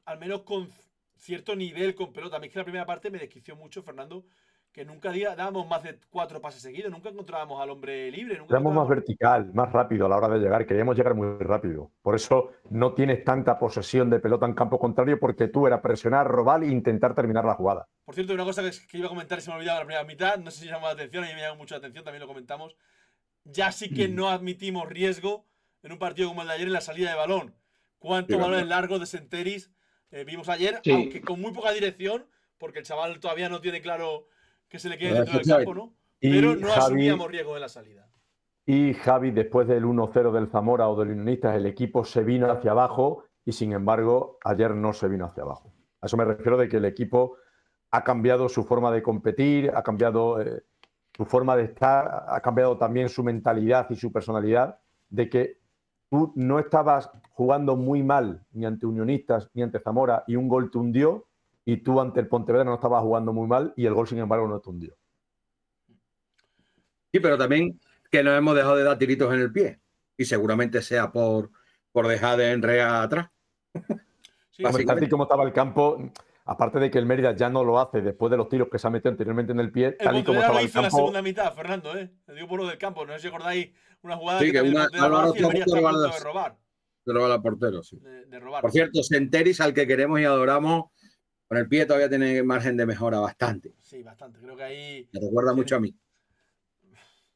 al menos con cierto nivel con pelota. A mí es que la primera parte me desquició mucho, Fernando, que nunca dábamos más de 4 pases seguidos, nunca encontrábamos al hombre libre. Nunca Éramos más encontrábamos... vertical, más rápido a la hora de llegar. Queríamos llegar muy rápido. Por eso no tienes tanta posesión de pelota en campo contrario, porque tú eras presionar, robar e intentar terminar la jugada. Por cierto, una cosa que iba a comentar y se me ha olvidado en la primera mitad, no sé si llama la atención, a mí me llama mucho la atención, también lo comentamos. Ya sí que no admitimos riesgo en un partido como el de ayer en la salida de balón. ¿Cuántos balones largos de Senteris vimos ayer? Sí. Aunque con muy poca dirección, porque el chaval todavía no tiene claro que se le quede dentro del campo, ¿no? Pero no asumíamos riesgo en la salida. Y Javi, después del 1-0 del Zamora o del Unionistas, el equipo se vino hacia abajo y sin embargo ayer no se vino hacia abajo. A eso me refiero de que el equipo ha cambiado su forma de competir, ha cambiado su forma de estar, ha cambiado también su mentalidad y su personalidad, de que tú no estabas jugando muy mal ni ante Unionistas ni ante Zamora y un gol te hundió, y tú ante el Pontevedra no estabas jugando muy mal y el gol sin embargo no te hundió. Sí, pero también que nos hemos dejado de dar tiritos en el pie y seguramente sea por dejar de enrear atrás. Sí, Tal y como estaba el campo, aparte de que el Mérida ya no lo hace después de los tiros que se ha metido anteriormente en el pie, el tal y como Pontevedra estaba lo el hizo en la campo. segunda mitad, Fernando, ¿eh? Le digo por lo del campo. No sé si acordáis una jugada Sí, que también el Pontevedra lo hace y el Mérida está a punto de robar. De robar al portero, sí. De robar. Por cierto, Senteris, al que queremos y adoramos, con el pie todavía tiene margen de mejora bastante. Sí, bastante. Creo que ahí. Me recuerda mucho a mí.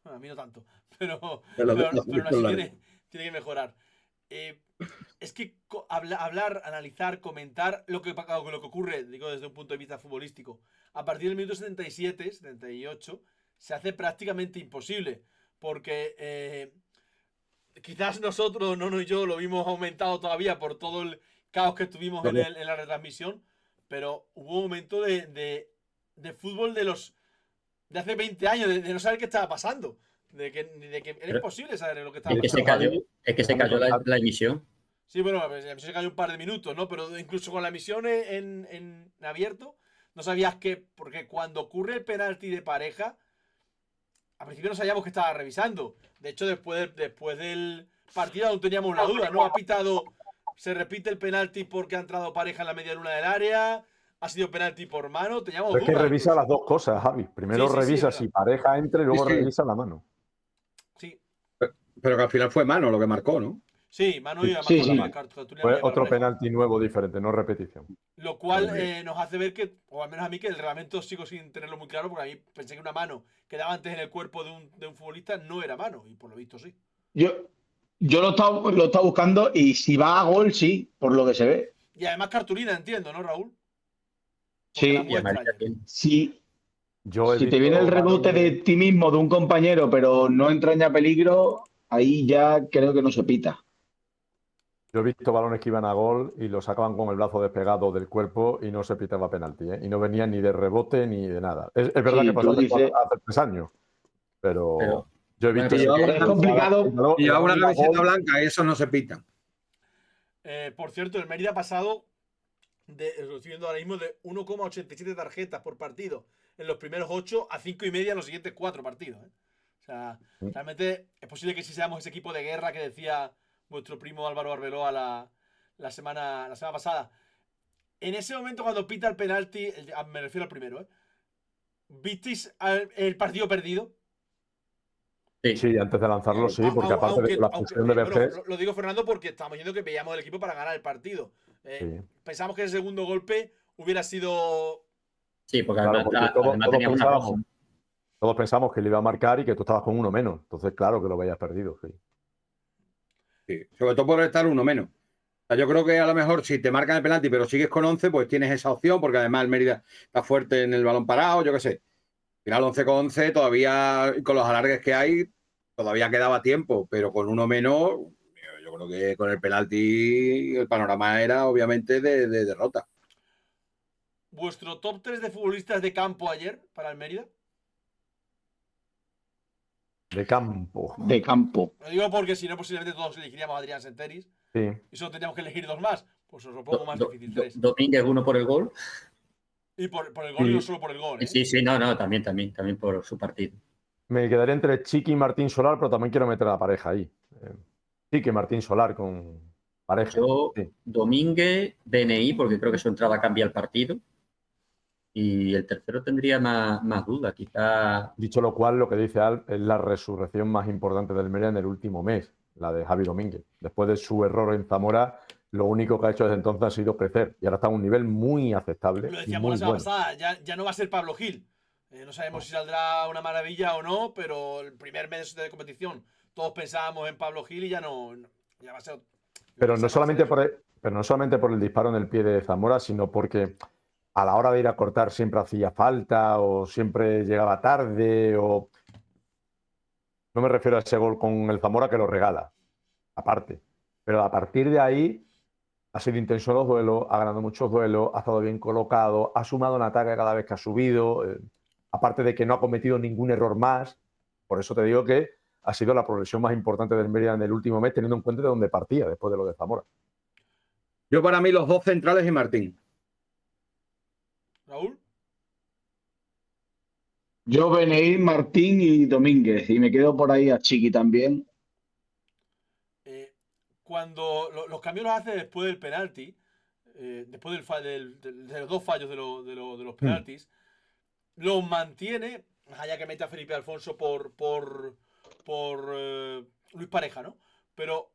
Bueno, a mí no tanto. Pero aún así tiene que mejorar. Es que hablar, analizar, comentar lo que ocurre, digo desde un punto de vista futbolístico, a partir del minuto 77, 78, se hace prácticamente imposible. Porque quizás nosotros, Nono y yo, lo vimos aumentado todavía por todo el caos que tuvimos en la retransmisión. Pero hubo un momento de fútbol de hace 20 años, de no saber qué estaba pasando. De que era imposible saber lo que estaba pasando. Es que se cayó la emisión. Sí, bueno, se cayó un par de minutos, ¿no? Pero incluso con la emisión en abierto, no sabías que. Porque cuando ocurre el penalti de Pareja, al principio no sabíamos que estaba revisando. De hecho, después del partido aún teníamos la duda, ¿no? Ha pitado. Se repite el penalti porque ha entrado Pareja en la media luna del área. Ha sido penalti por mano. Teníamos dudas. Es que revisa las dos cosas, Javi. Primero revisa si Pareja entra y luego revisa la mano. Sí. Pero que al final fue mano lo que marcó, ¿no? Sí, mano iba a marcar. Fue otro penalti nuevo diferente, no repetición. Lo cual nos hace ver que, o al menos a mí, que el reglamento sigo sin tenerlo muy claro, porque a mí pensé que una mano que daba antes en el cuerpo de un futbolista no era mano, y por lo visto sí. Yo lo he estado buscando y si va a gol, sí, por lo que se ve. Y además cartulina, entiendo, ¿no, Raúl? Sí, si te viene el rebote de ti mismo, de un compañero, pero no entraña peligro, ahí ya creo que no se pita. Yo he visto balones que iban a gol y lo sacaban con el brazo despegado del cuerpo y no se pitaba penalti, ¿eh? Y no venían ni de rebote ni de nada. Es verdad que pasó hace 3 años, pero yo he visto... Es complicado. Y a una camiseta blanca, eso no se pita. Por cierto, el Mérida ha pasado, lo estoy viendo ahora mismo, de 1,87 tarjetas por partido en los primeros 8 a 5,5 en los siguientes 4 partidos. O sea, realmente es posible que sí seamos ese equipo de guerra que decía vuestro primo Álvaro Arbeloa la semana pasada. En ese momento, cuando pita el penalti, me refiero al primero, ¿visteis el partido perdido? Sí, antes de lanzarlo, sí, porque aparte de la fusión de Vergés... Lo digo, Fernando, porque estamos diciendo que veíamos el equipo para ganar el partido. Pensamos que el segundo golpe hubiera sido... Sí, porque claro, además todos pensamos que le iba a marcar y que tú estabas con uno menos. Entonces, claro que lo veías perdido, sí. Sí, sobre todo por estar uno menos. O sea, yo creo que a lo mejor si te marcan el penalti pero sigues con 11, pues tienes esa opción, porque además el Mérida está fuerte en el balón parado, yo qué sé. Al final 11 con 11, todavía con los alargues que hay, todavía quedaba tiempo, pero con uno menos, yo creo que con el penalti el panorama era obviamente de derrota. ¿Vuestro top 3 de futbolistas de campo ayer para el Mérida? De campo. De campo. Lo digo porque si no, posiblemente todos elegiríamos a Adrián Senteris. Sí. Y solo tendríamos que elegir 2 más. Pues os lo pongo más difícil, 3. Domínguez, 1 por el gol. Y por el gol Sí. y no solo por el gol, ¿eh? Sí, no, también por su partido. Me quedaría entre Chiqui y Martín Solar, pero también quiero meter a la pareja ahí. Chiqui y Martín Solar con pareja. Yo, Sí. Domínguez, BNI, porque creo que su entrada cambia el partido. Y el tercero tendría más dudas, quizá. Dicho lo cual, lo que dice Alp es la resurrección más importante del Mérida en el último mes, la de Javi Domínguez. Después de su error en Zamora, lo único que ha hecho desde entonces ha sido crecer. Y ahora está a un nivel muy aceptable. Lo y decíamos muy la semana bueno. pasada, ya no va a ser Pablo Gil. No sabemos si saldrá una maravilla o no, pero el primer mes de competición todos pensábamos en Pablo Gil y ya ya va a ser. Pero no solamente por el disparo en el pie de Zamora, sino porque a la hora de ir a cortar siempre hacía falta o siempre llegaba tarde o... No me refiero a ese gol con el Zamora que lo regala, aparte. Pero a partir de ahí ha sido intenso en los duelos, ha ganado muchos duelos, ha estado bien colocado, ha sumado en ataque cada vez que ha subido, aparte de que no ha cometido ningún error más. Por eso te digo que ha sido la progresión más importante del Mérida en el último mes, teniendo en cuenta de dónde partía después de lo de Zamora. Yo para mí los 2 centrales y Martín. Raúl. Yo, BNI, Martín y Domínguez. Y me quedo por ahí a Chiqui también. Cuando los cambios los hace después del penalti, después de los 2 fallos de los penaltis, los mantiene, más allá que mete a Felipe Alfonso por Luis Pareja, ¿no? Pero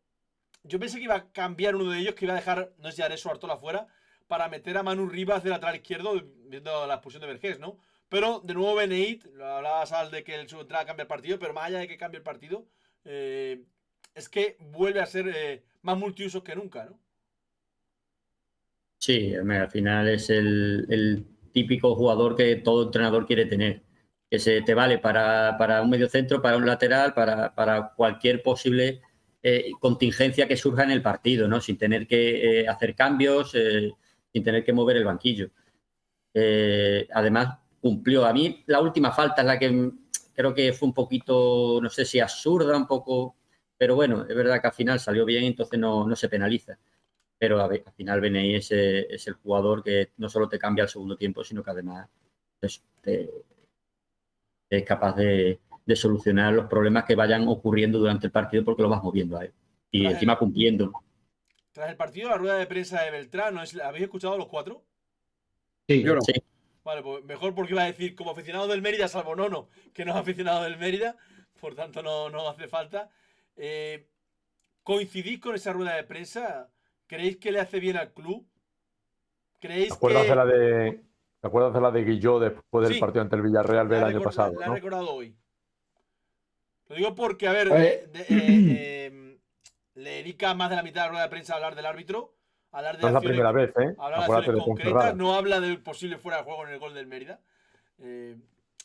yo pensé que iba a cambiar uno de ellos, que iba a dejar, no sé si Areso o Artola fuera, para meter a Manu Rivas de lateral izquierdo, viendo la expulsión de Vergés, ¿no? Pero de nuevo Beneit, lo hablabas al de que su entrada cambia el partido, pero más allá de que cambie el partido, es que vuelve a ser más multiusos que nunca, ¿no? Sí, al final es el típico jugador que todo entrenador quiere tener, que se te vale para un mediocentro, para un lateral, para cualquier posible contingencia que surja en el partido, ¿no? Sin tener que hacer cambios, sin tener que mover el banquillo. Además, cumplió. A mí la última falta es la que creo que fue un poquito, no sé si absurda, un poco, pero bueno, es verdad que al final salió bien, entonces no se penaliza. Pero al final BNI es el jugador que no solo te cambia al segundo tiempo, sino que además es capaz de solucionar los problemas que vayan ocurriendo durante el partido porque lo vas moviendo a él. Y encima cumpliendo. Tras el partido, la rueda de prensa de Beltrán, ¿habéis escuchado los 4? Sí, yo no. Sí. Vale, pues mejor porque iba a decir, como aficionado del Mérida, salvo Nono, que no es aficionado del Mérida, por tanto no hace falta. ¿Coincidís con esa rueda de prensa? ¿Creéis que le hace bien al club? ¿Creéis ¿Te acuerdas que...? ¿Te acuerdas de la de Guilló después del Sí, partido ante el Villarreal del año pasado? La he ¿no? recordado hoy. Lo digo porque, a ver, le dedica más de la mitad de la rueda de prensa a hablar del árbitro, a hablar de No es la acciones, primera vez, ¿eh? hablar de Acuérdate acciones de concretas, Ponferrada. no habla del posible fuera de juego en el gol del Mérida.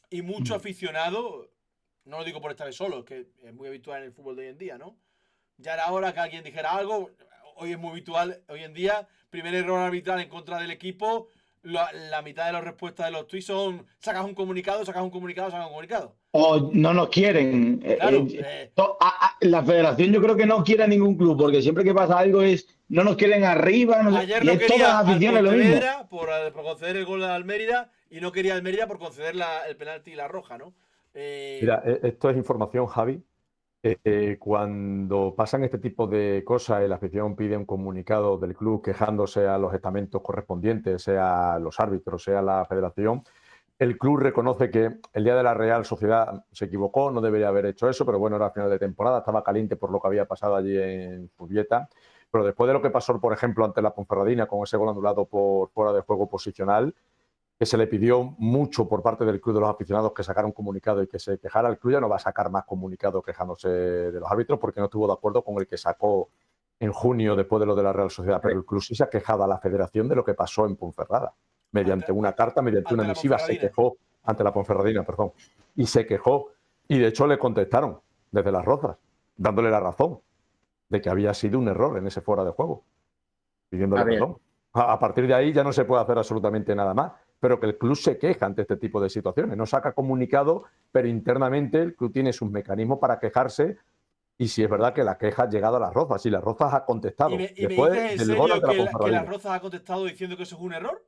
Y mucho aficionado, no lo digo por esta vez solo, es que es muy habitual en el fútbol de hoy en día, ¿no? Ya era hora que alguien dijera algo. Hoy es muy habitual, hoy en día, primer error arbitral en contra del equipo, la mitad de las respuestas de los tweets son sacas un comunicado, sacas un comunicado, sacas un comunicado. O no nos quieren. Claro, La federación yo creo que no quiere a ningún club, porque siempre que pasa algo es no nos quieren arriba. ayer y no es quería todas las al aficiones lo mismo. Pontevedra por conceder el gol al Mérida y no quería al Mérida por conceder el penalti y la roja, ¿no? Mira, esto es información, Javi. Cuando pasan este tipo de cosas y la afición pide un comunicado del club quejándose a los estamentos correspondientes, sea los árbitros, sea la federación, el club reconoce que el día de la Real Sociedad se equivocó, no debería haber hecho eso, pero bueno, era final de temporada, estaba caliente por lo que había pasado allí en Zubieta. Pero después de lo que pasó, por ejemplo, ante la Ponferradina con ese gol anulado por fuera de juego posicional, que se le pidió mucho por parte del club de los aficionados que sacara un comunicado y que se quejara, el club ya no va a sacar más comunicados quejándose de los árbitros porque no estuvo de acuerdo con el que sacó en junio después de lo de la Real Sociedad. Pero el club sí se ha quejado a la federación de lo que pasó en Ponferrada. Mediante una carta, mediante una misiva, se quejó ante la Ponferradina, perdón. Y se quejó. Y de hecho le contestaron desde Las Rozas, dándole la razón de que había sido un error en ese fuera de juego, pidiéndole perdón. A partir de ahí ya no se puede hacer absolutamente nada más. pero que el club se queja ante este tipo de situaciones. No saca comunicado, pero internamente el club tiene sus mecanismos para quejarse. Y si es verdad que la queja ha llegado a Las Rozas y Las Rozas ha contestado. ¿Y me después dices en del gol serio ante la que Ponferradina. Las Rozas ha contestado diciendo que eso es un error?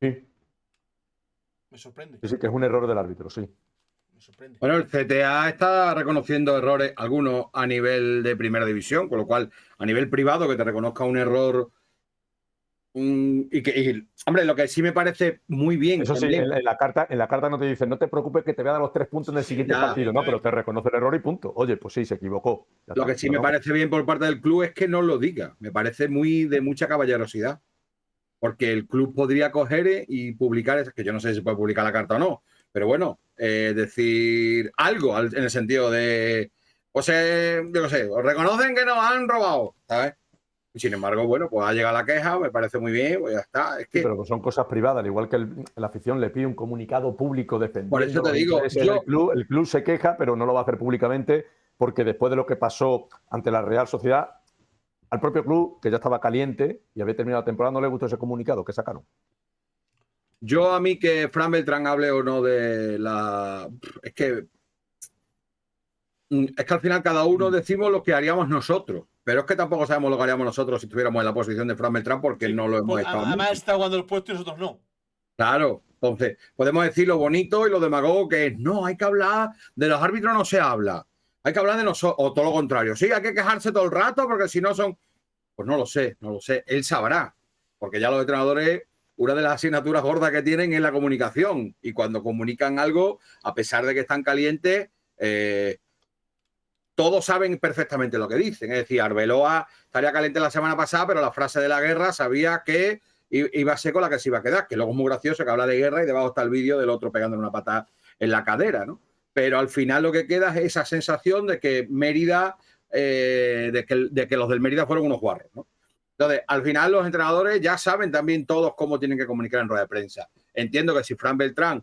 Sí, Me sorprende. sí, que es un error del árbitro, sí. Me sorprende. Bueno, el CTA está reconociendo errores, algunos a nivel de primera división, con lo cual, a nivel privado, que te reconozca un error. Hombre, lo que sí me parece muy bien. Eso sí, también, en la carta no te dicen, no te preocupes que te voy a dar los 3 puntos en el siguiente ya, partido. No, pero evidentemente. te reconoce el error y punto. Oye, pues sí, se equivocó. Ya lo está, que sí ya me no. parece bien por parte del club es que no lo diga. Me parece muy de mucha caballerosidad. Porque el club podría coger y publicar, es que yo no sé si se puede publicar la carta o no, pero bueno, decir algo en el sentido de, pues yo no sé, os reconocen que nos han robado, ¿sabes? Y sin embargo, bueno, pues ha llegado la queja, me parece muy bien, pues ya está. Es Sí, que, pero son cosas privadas, al igual que la afición le pide un comunicado público por eso defendiendo te los digo, intereses del club. El club se queja, pero no lo va a hacer públicamente porque después de lo que pasó ante la Real Sociedad, al propio club, que ya estaba caliente y había terminado la temporada, no le gustó ese comunicado que sacaron. yo a mí que Fran Beltrán hable o no de la... Es que al final cada uno decimos lo que haríamos nosotros, pero es que tampoco sabemos lo que haríamos nosotros si estuviéramos en la posición de Fran Beltrán porque Sí, no lo hemos estado además nunca. está jugando el puesto y nosotros no. Claro, entonces podemos decir lo bonito y lo demagogo que es, no, hay que hablar, de los árbitros no se habla, hay que hablar de nosotros, o todo lo contrario, sí, hay que quejarse todo el rato porque si no son, pues no lo sé, él sabrá, porque ya los entrenadores, una de las asignaturas gordas que tienen es la comunicación, y cuando comunican algo, a pesar de que están calientes, todos saben perfectamente lo que dicen, es decir, Arbeloa estaría caliente la semana pasada, pero la frase de la guerra sabía que iba a ser con la que se iba a quedar, que luego es muy gracioso que habla de guerra y debajo está el vídeo del otro pegándole una patada en la cadera, ¿no? Pero al final lo que queda es esa sensación de que Mérida, de que los del Mérida fueron unos guarros, ¿no? Entonces, al final los entrenadores ya saben también todos cómo tienen que comunicar en rueda de prensa. Entiendo que si Fran Beltrán,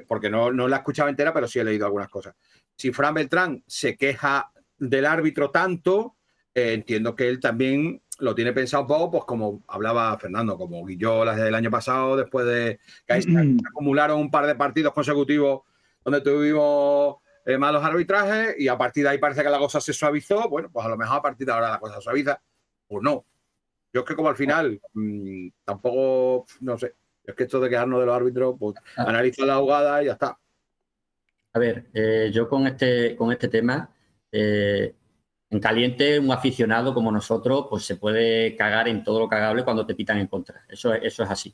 porque no la he escuchado entera, pero sí he leído algunas cosas. Si Fran Beltrán se queja del árbitro tanto, entiendo que él también lo tiene pensado un poco, pues como hablaba Fernando, como Guillolas del año pasado, después de que ahí se acumularon un par de partidos consecutivos donde tuvimos malos arbitrajes y a partir de ahí parece que la cosa se suavizó. Bueno, pues a lo mejor a partir de ahora la cosa se suaviza, pues no. Yo es que como al final tampoco, no sé, es que esto de quejarnos de los árbitros, pues analiza la jugada y ya está. A ver, yo con este tema, en caliente, un aficionado como nosotros, pues se puede cagar en todo lo cagable cuando te pitan en contra. Eso es así.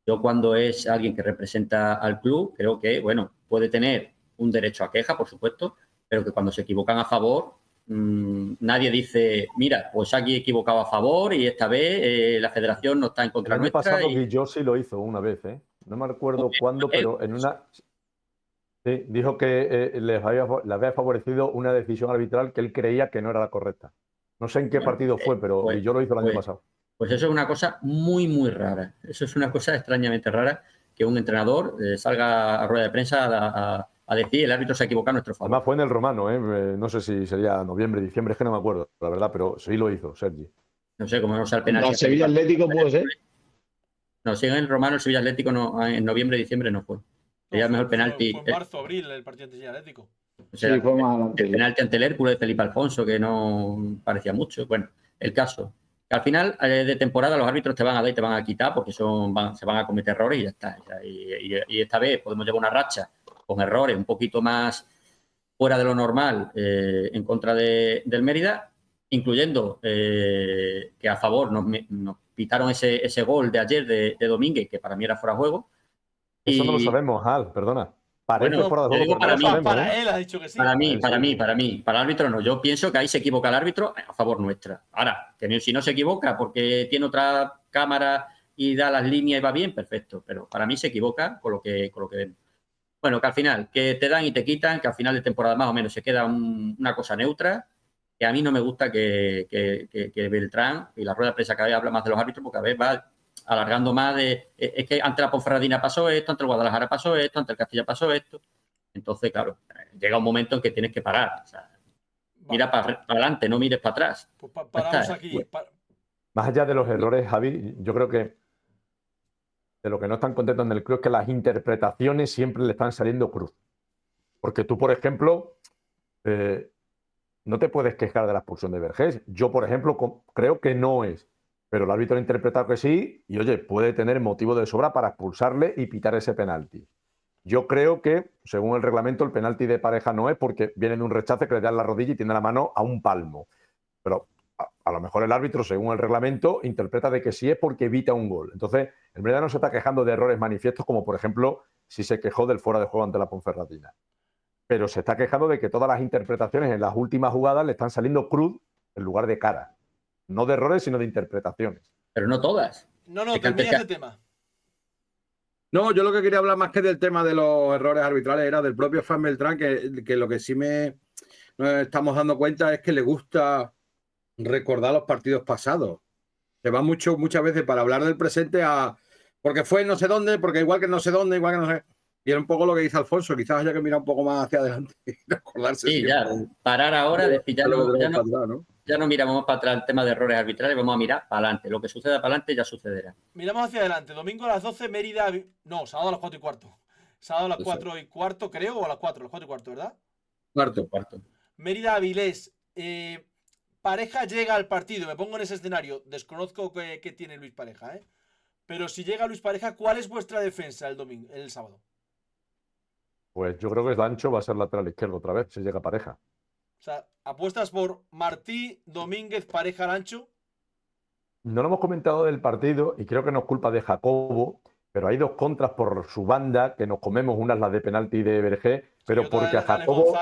Yo cuando es alguien que representa al club, creo que, bueno, puede tener un derecho a queja, por supuesto, pero que cuando se equivocan a favor, nadie dice, mira, pues aquí he equivocado a favor y esta vez la federación no está en El contra año nuestra. pasado Guilló sí lo hizo una vez, ¿eh? No me acuerdo cuándo, pero en una... Sí, dijo que le había favorecido una decisión arbitral que él creía que no era la correcta. No sé en qué partido fue, pero Guilló lo hizo el año pasado. Pues eso es una cosa muy, muy rara. Eso es una cosa extrañamente rara que un entrenador salga a rueda de prensa a decir el árbitro se ha equivocado a nuestro favor. Además fue en el Romano, ¿eh? No sé si sería noviembre, diciembre, es que no me acuerdo, la verdad, pero sí lo hizo, Sergi. No sé cómo no sea el penalti. No, Sevilla Atlético puede ser. No, si en el Romano el Sevilla Atlético no, en noviembre, diciembre no fue. Sería mejor penalti. Fue en marzo, abril el partido ante Sevilla Atlético. Sí, fue más adelante. El penalti ante el Hércules de Felipe Alfonso, que no parecía mucho. Bueno, el caso. Que al final de temporada los árbitros te van a dar y te van a quitar porque se van a cometer errores y ya está. Y esta vez podemos llevar una racha con errores un poquito más fuera de lo normal en contra del Mérida, incluyendo que a favor nos pitaron ese gol de ayer de Domínguez, que para mí era fuera de juego. Eso no lo sabemos, Al, perdona. Parece Bueno, fuera de juego, digo pero no lo sabemos. Para él ha dicho que sí. Para mí, para el árbitro no. Yo pienso que ahí se equivoca el árbitro a favor nuestra. Ahora, que si no se equivoca porque tiene otra cámara y da las líneas y va bien, perfecto. Pero para mí se equivoca con lo que vemos. Bueno, que al final, que te dan y te quitan, que al final de temporada más o menos se queda una cosa neutra, que a mí no me gusta que Beltrán y la rueda de prensa cada vez habla más de los árbitros porque a veces va alargando más es que ante la Ponferradina pasó esto, ante el Guadalajara pasó esto, ante el Castilla pasó esto. Entonces, claro, llega un momento en que tienes que parar. O sea, mira para adelante, no mires para atrás. Pues paramos aquí. Más allá de los errores, Javi, yo creo que de lo que no están contentos en el club es que las interpretaciones siempre le están saliendo cruz. Porque tú, por ejemplo, no te puedes quejar de la expulsión de Vergés. Yo, por ejemplo, creo que no es. Pero el árbitro ha interpretado que sí y, oye, puede tener motivo de sobra para expulsarle y pitar ese penalti. Yo creo que, según el reglamento, el penalti de Pareja no es porque viene de un rechace que le da en la rodilla y tiene la mano a un palmo. Pero a lo mejor el árbitro, según el reglamento, interpreta de que sí es porque evita un gol. Entonces, el Mérida no se está quejando de errores manifiestos como, por ejemplo, si se quejó del fuera de juego ante la Ponferradina. Pero se está quejando de que todas las interpretaciones en las últimas jugadas le están saliendo cruz en lugar de cara. No de errores, sino de interpretaciones. Pero no todas. No, Es que termina antes ese tema. No, yo lo que quería hablar más que del tema de los errores arbitrales era del propio Fran Beltrán, que lo que sí nos estamos dando cuenta es que le gusta recordar los partidos pasados. Se va muchas veces para hablar del presente a porque fue no sé dónde, porque igual que no sé dónde, igual que no sé. Y era un poco lo que dice Alfonso, quizás haya que mirar un poco más hacia adelante y acordarse. Sí, siempre. ya, parar ahora, ya no miramos para atrás el tema de errores arbitrales, vamos a mirar para adelante. Lo que suceda para adelante ya sucederá. Miramos hacia adelante. Domingo a las 12, Mérida. No, sábado a las 4:15. Sábado a las 4:15, creo, o a las 4:15, ¿verdad? Cuarto. Mérida Avilés. Pareja llega al partido. Me pongo en ese escenario. Desconozco qué tiene Luis Pareja, ¿eh? Pero si llega Luis Pareja, ¿cuál es vuestra defensa el sábado? Pues yo creo que Lancho va a ser lateral izquierdo otra vez, si llega Pareja. O sea, ¿apuestas por Martí, Domínguez, Pareja, Lancho? No lo hemos comentado del partido y creo que no es culpa de Jacobo, pero hay dos contras por su banda que nos comemos. Una es la de penalti de Vergé, pero porque a Jacobo...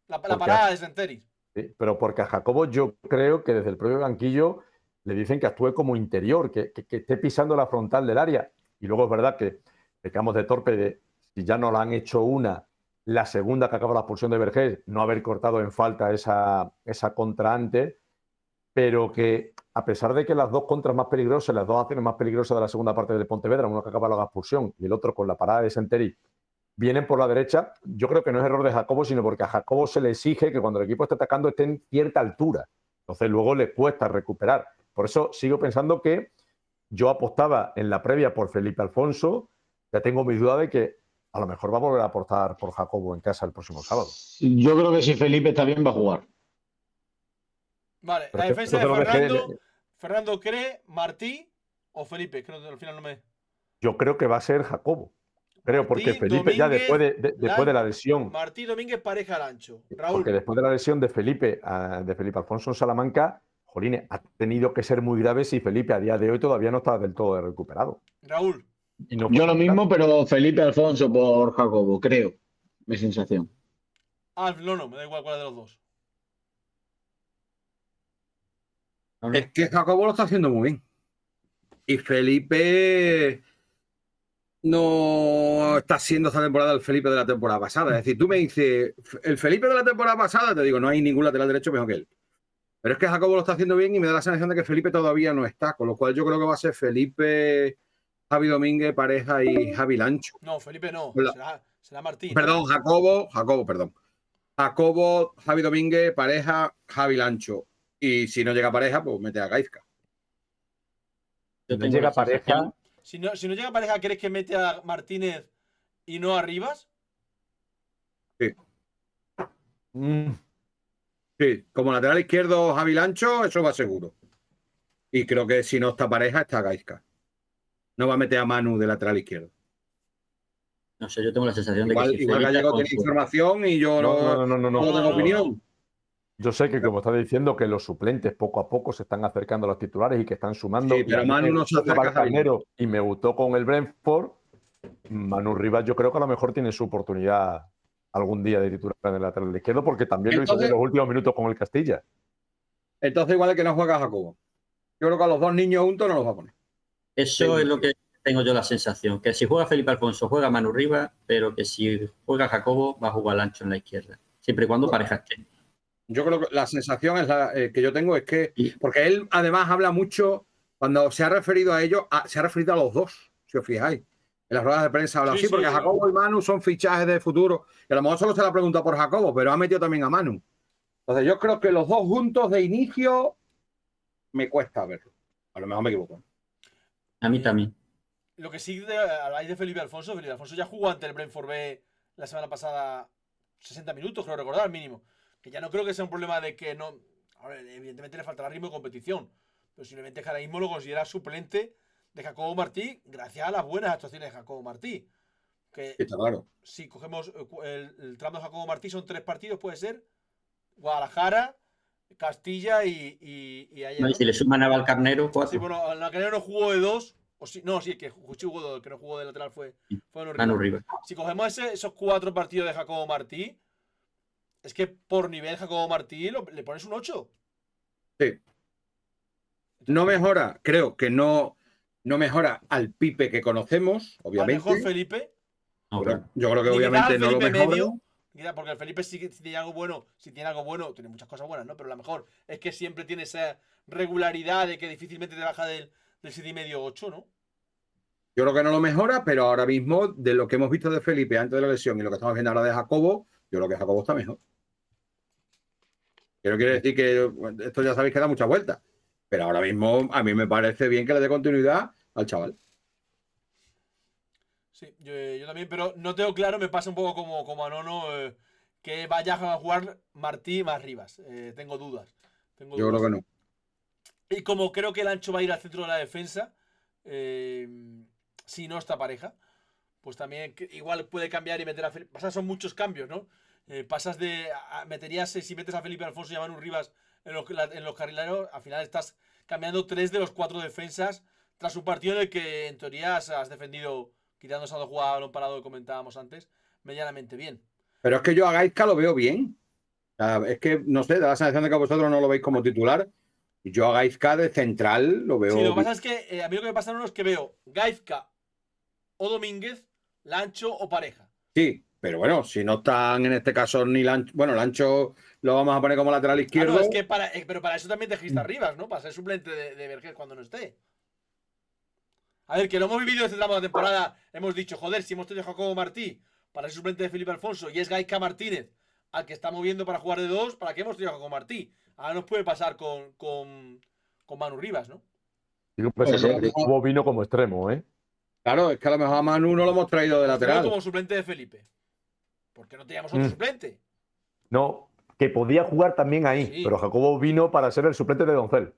La parada es de Enteris. Sí, pero porque a Jacobo yo creo que desde el propio banquillo le dicen que actúe como interior, que esté pisando la frontal del área. Y luego es verdad que pecamos de torpe de, si ya no la han hecho una, la segunda que acaba la expulsión de Vergés, no haber cortado en falta esa contra antes, pero que a pesar de que las dos contras más peligrosas, las dos acciones más peligrosas de la segunda parte de Pontevedra, uno que acaba la expulsión y el otro con la parada de Senteri, vienen por la derecha, yo creo que no es error de Jacobo, sino porque a Jacobo se le exige que cuando el equipo esté atacando esté en cierta altura. Entonces luego le cuesta recuperar. Por eso sigo pensando que yo apostaba en la previa por Felipe Alfonso. Ya tengo mis dudas de que a lo mejor va a volver a apostar por Jacobo en casa el próximo sábado. Yo creo que si Felipe está bien va a jugar. Vale, la defensa de Fernando cree, Martí o Felipe, que al final no me... Yo creo que va a ser Jacobo. Creo, Martí, porque Felipe Domínguez, ya después de la lesión. Martí, Domínguez, Pareja, Lancho. Raúl. Porque después de la lesión de Felipe Alfonso en Salamanca, jolines, ha tenido que ser muy grave si Felipe a día de hoy todavía no está del todo recuperado. Raúl. No, yo lo mismo, pero Felipe Alfonso por Jacobo, creo. Mi sensación. No, me da igual cuál de los dos. Es que Jacobo lo está haciendo muy bien. Y Felipe no está siendo esta temporada el Felipe de la temporada pasada. Es decir, tú me dices, el Felipe de la temporada pasada, te digo, no hay ningún lateral derecho mejor que él. Pero es que Jacobo lo está haciendo bien y me da la sensación de que Felipe todavía no está, con lo cual yo creo que va a ser Felipe, Javi Domínguez, Pareja y Javi Lancho. No, Felipe no, será Martín. Perdón, ¿no? Jacobo, Javi Domínguez, Pareja, Javi Lancho. Y si no llega Pareja, pues mete a Gaizka. Si no llega Pareja... Si no llega Pareja, ¿crees que mete a Martínez y no a Rivas? Sí. Sí, como lateral izquierdo Javi Lancho, eso va seguro. Y creo que si no está Pareja, está Gaizka. No va a meter a Manu de lateral izquierdo. No sé, yo tengo la sensación de que igual Gallego tiene información y yo no tengo opinión. Yo sé que, como está diciendo, que los suplentes poco a poco se están acercando a los titulares y que están sumando. Sí, pero Manu no se acerca a y me gustó con el Brentford. Manu Rivas yo creo que a lo mejor tiene su oportunidad algún día de titular en el lateral izquierdo, porque también lo hizo en los últimos minutos con el Castilla. Entonces igual es que no juega Jacobo. Yo creo que a los dos niños juntos no los va a poner. Eso es lo que tengo yo la sensación, que si juega Felipe Alfonso juega Manu Rivas, pero que si juega Jacobo va a jugar Lancho en la izquierda, siempre y cuando Pareja esté. Yo creo que la sensación es que yo tengo es que, porque él además habla mucho, cuando se ha referido a ellos, se ha referido a los dos, si os fijáis. En las ruedas de prensa habla así, porque Jacobo y Manu son fichajes de futuro. Y a lo mejor solo se la pregunta por Jacobo, pero ha metido también a Manu. Entonces yo creo que los dos juntos de inicio me cuesta verlo. A lo mejor me equivoco. A mí también. Lo que sí habláis de Felipe Alfonso ya jugó ante el Brentford B la semana pasada 60 minutos, creo recordar, mínimo. Que ya no creo que sea un problema de que no. A ver, evidentemente le faltará ritmo de competición. Pero simplemente que ahora mismo lo considera suplente de Jacobo Martí, gracias a las buenas actuaciones de Jacobo Martí. Que Está claro. si cogemos el tramo de Jacobo Martí, son 3 partidos, puede ser. Guadalajara, Castilla y ayer. No, y ¿no? si le suman a Valcarnero, 4. Sí, bueno, la que no jugó de 2. O sí, no, sí, el que no jugó de lateral fue Manu Rivas. Si cogemos esos 4 partidos de Jacobo Martí, es que por nivel Jacobo Martí le pones un 8. Sí. No mejora, creo que no mejora al Pipe que conocemos, A lo obviamente. mejor Felipe. No, claro. Yo creo que Ni obviamente quizás no lo Felipe mejora. medio, porque el Felipe sí que tiene algo bueno, tiene muchas cosas buenas, ¿no? Pero a lo mejor es que siempre tiene esa regularidad de que difícilmente te baja del 7,5-8, ¿no? Yo creo que no lo mejora, pero ahora mismo, de lo que hemos visto de Felipe antes de la lesión y lo que estamos viendo ahora de Jacobo, yo creo que Jacobo está mejor. Que no quiere decir que esto ya sabéis que da muchas vueltas. Pero ahora mismo a mí me parece bien que le dé continuidad al chaval. Sí, yo también, pero no tengo claro, me pasa un poco como a Nono, que vaya a jugar Martí más Rivas. Tengo dudas. Yo creo que no. Y como creo que el Ancho va a ir al centro de la defensa, si no está pareja, pues también igual puede cambiar y meter a Felipe. Son muchos cambios, ¿no? Pasas de. Meterías, si metes a Felipe Alfonso y a Manu Rivas en los carrileros, al final estás cambiando 3 de los 4 defensas tras un partido en el que en teoría has defendido, quitando esa 2 jugadas a balón parado que comentábamos antes, medianamente bien. Pero es que yo a Gaizka lo veo bien. O sea, es que, no sé, da la sensación de que vosotros no lo veis como titular. Yo a Gaizka de central lo veo. Sí, lo que bien. pasa es que a mí lo que me pasa no es que veo Gaizka o Domínguez, Lancho o pareja. Sí, pero bueno, si no están en este caso ni Lancho. Bueno, Lancho lo vamos a poner como lateral izquierdo. No, es que pero para eso también te a Rivas, ¿no? Para ser suplente de Vergés cuando no esté. A ver, que lo hemos vivido este tramo de temporada. Hemos dicho, joder, si hemos tenido a Jacobo Martí para ser suplente de Felipe Alfonso y es Gaizka Martínez al que está moviendo para jugar de 2, ¿para qué hemos tenido a Jacobo Martí? Ahora nos puede pasar con Manu Rivas, ¿no? Yo pensé Pues que sí. Jacobo vino como extremo, ¿eh? Claro, es que a lo mejor a Manu no lo hemos traído de lateral. Como suplente de Felipe. Porque no teníamos otro suplente. No, que podía jugar también ahí, Sí. pero Jacobo vino para ser el suplente de Doncel.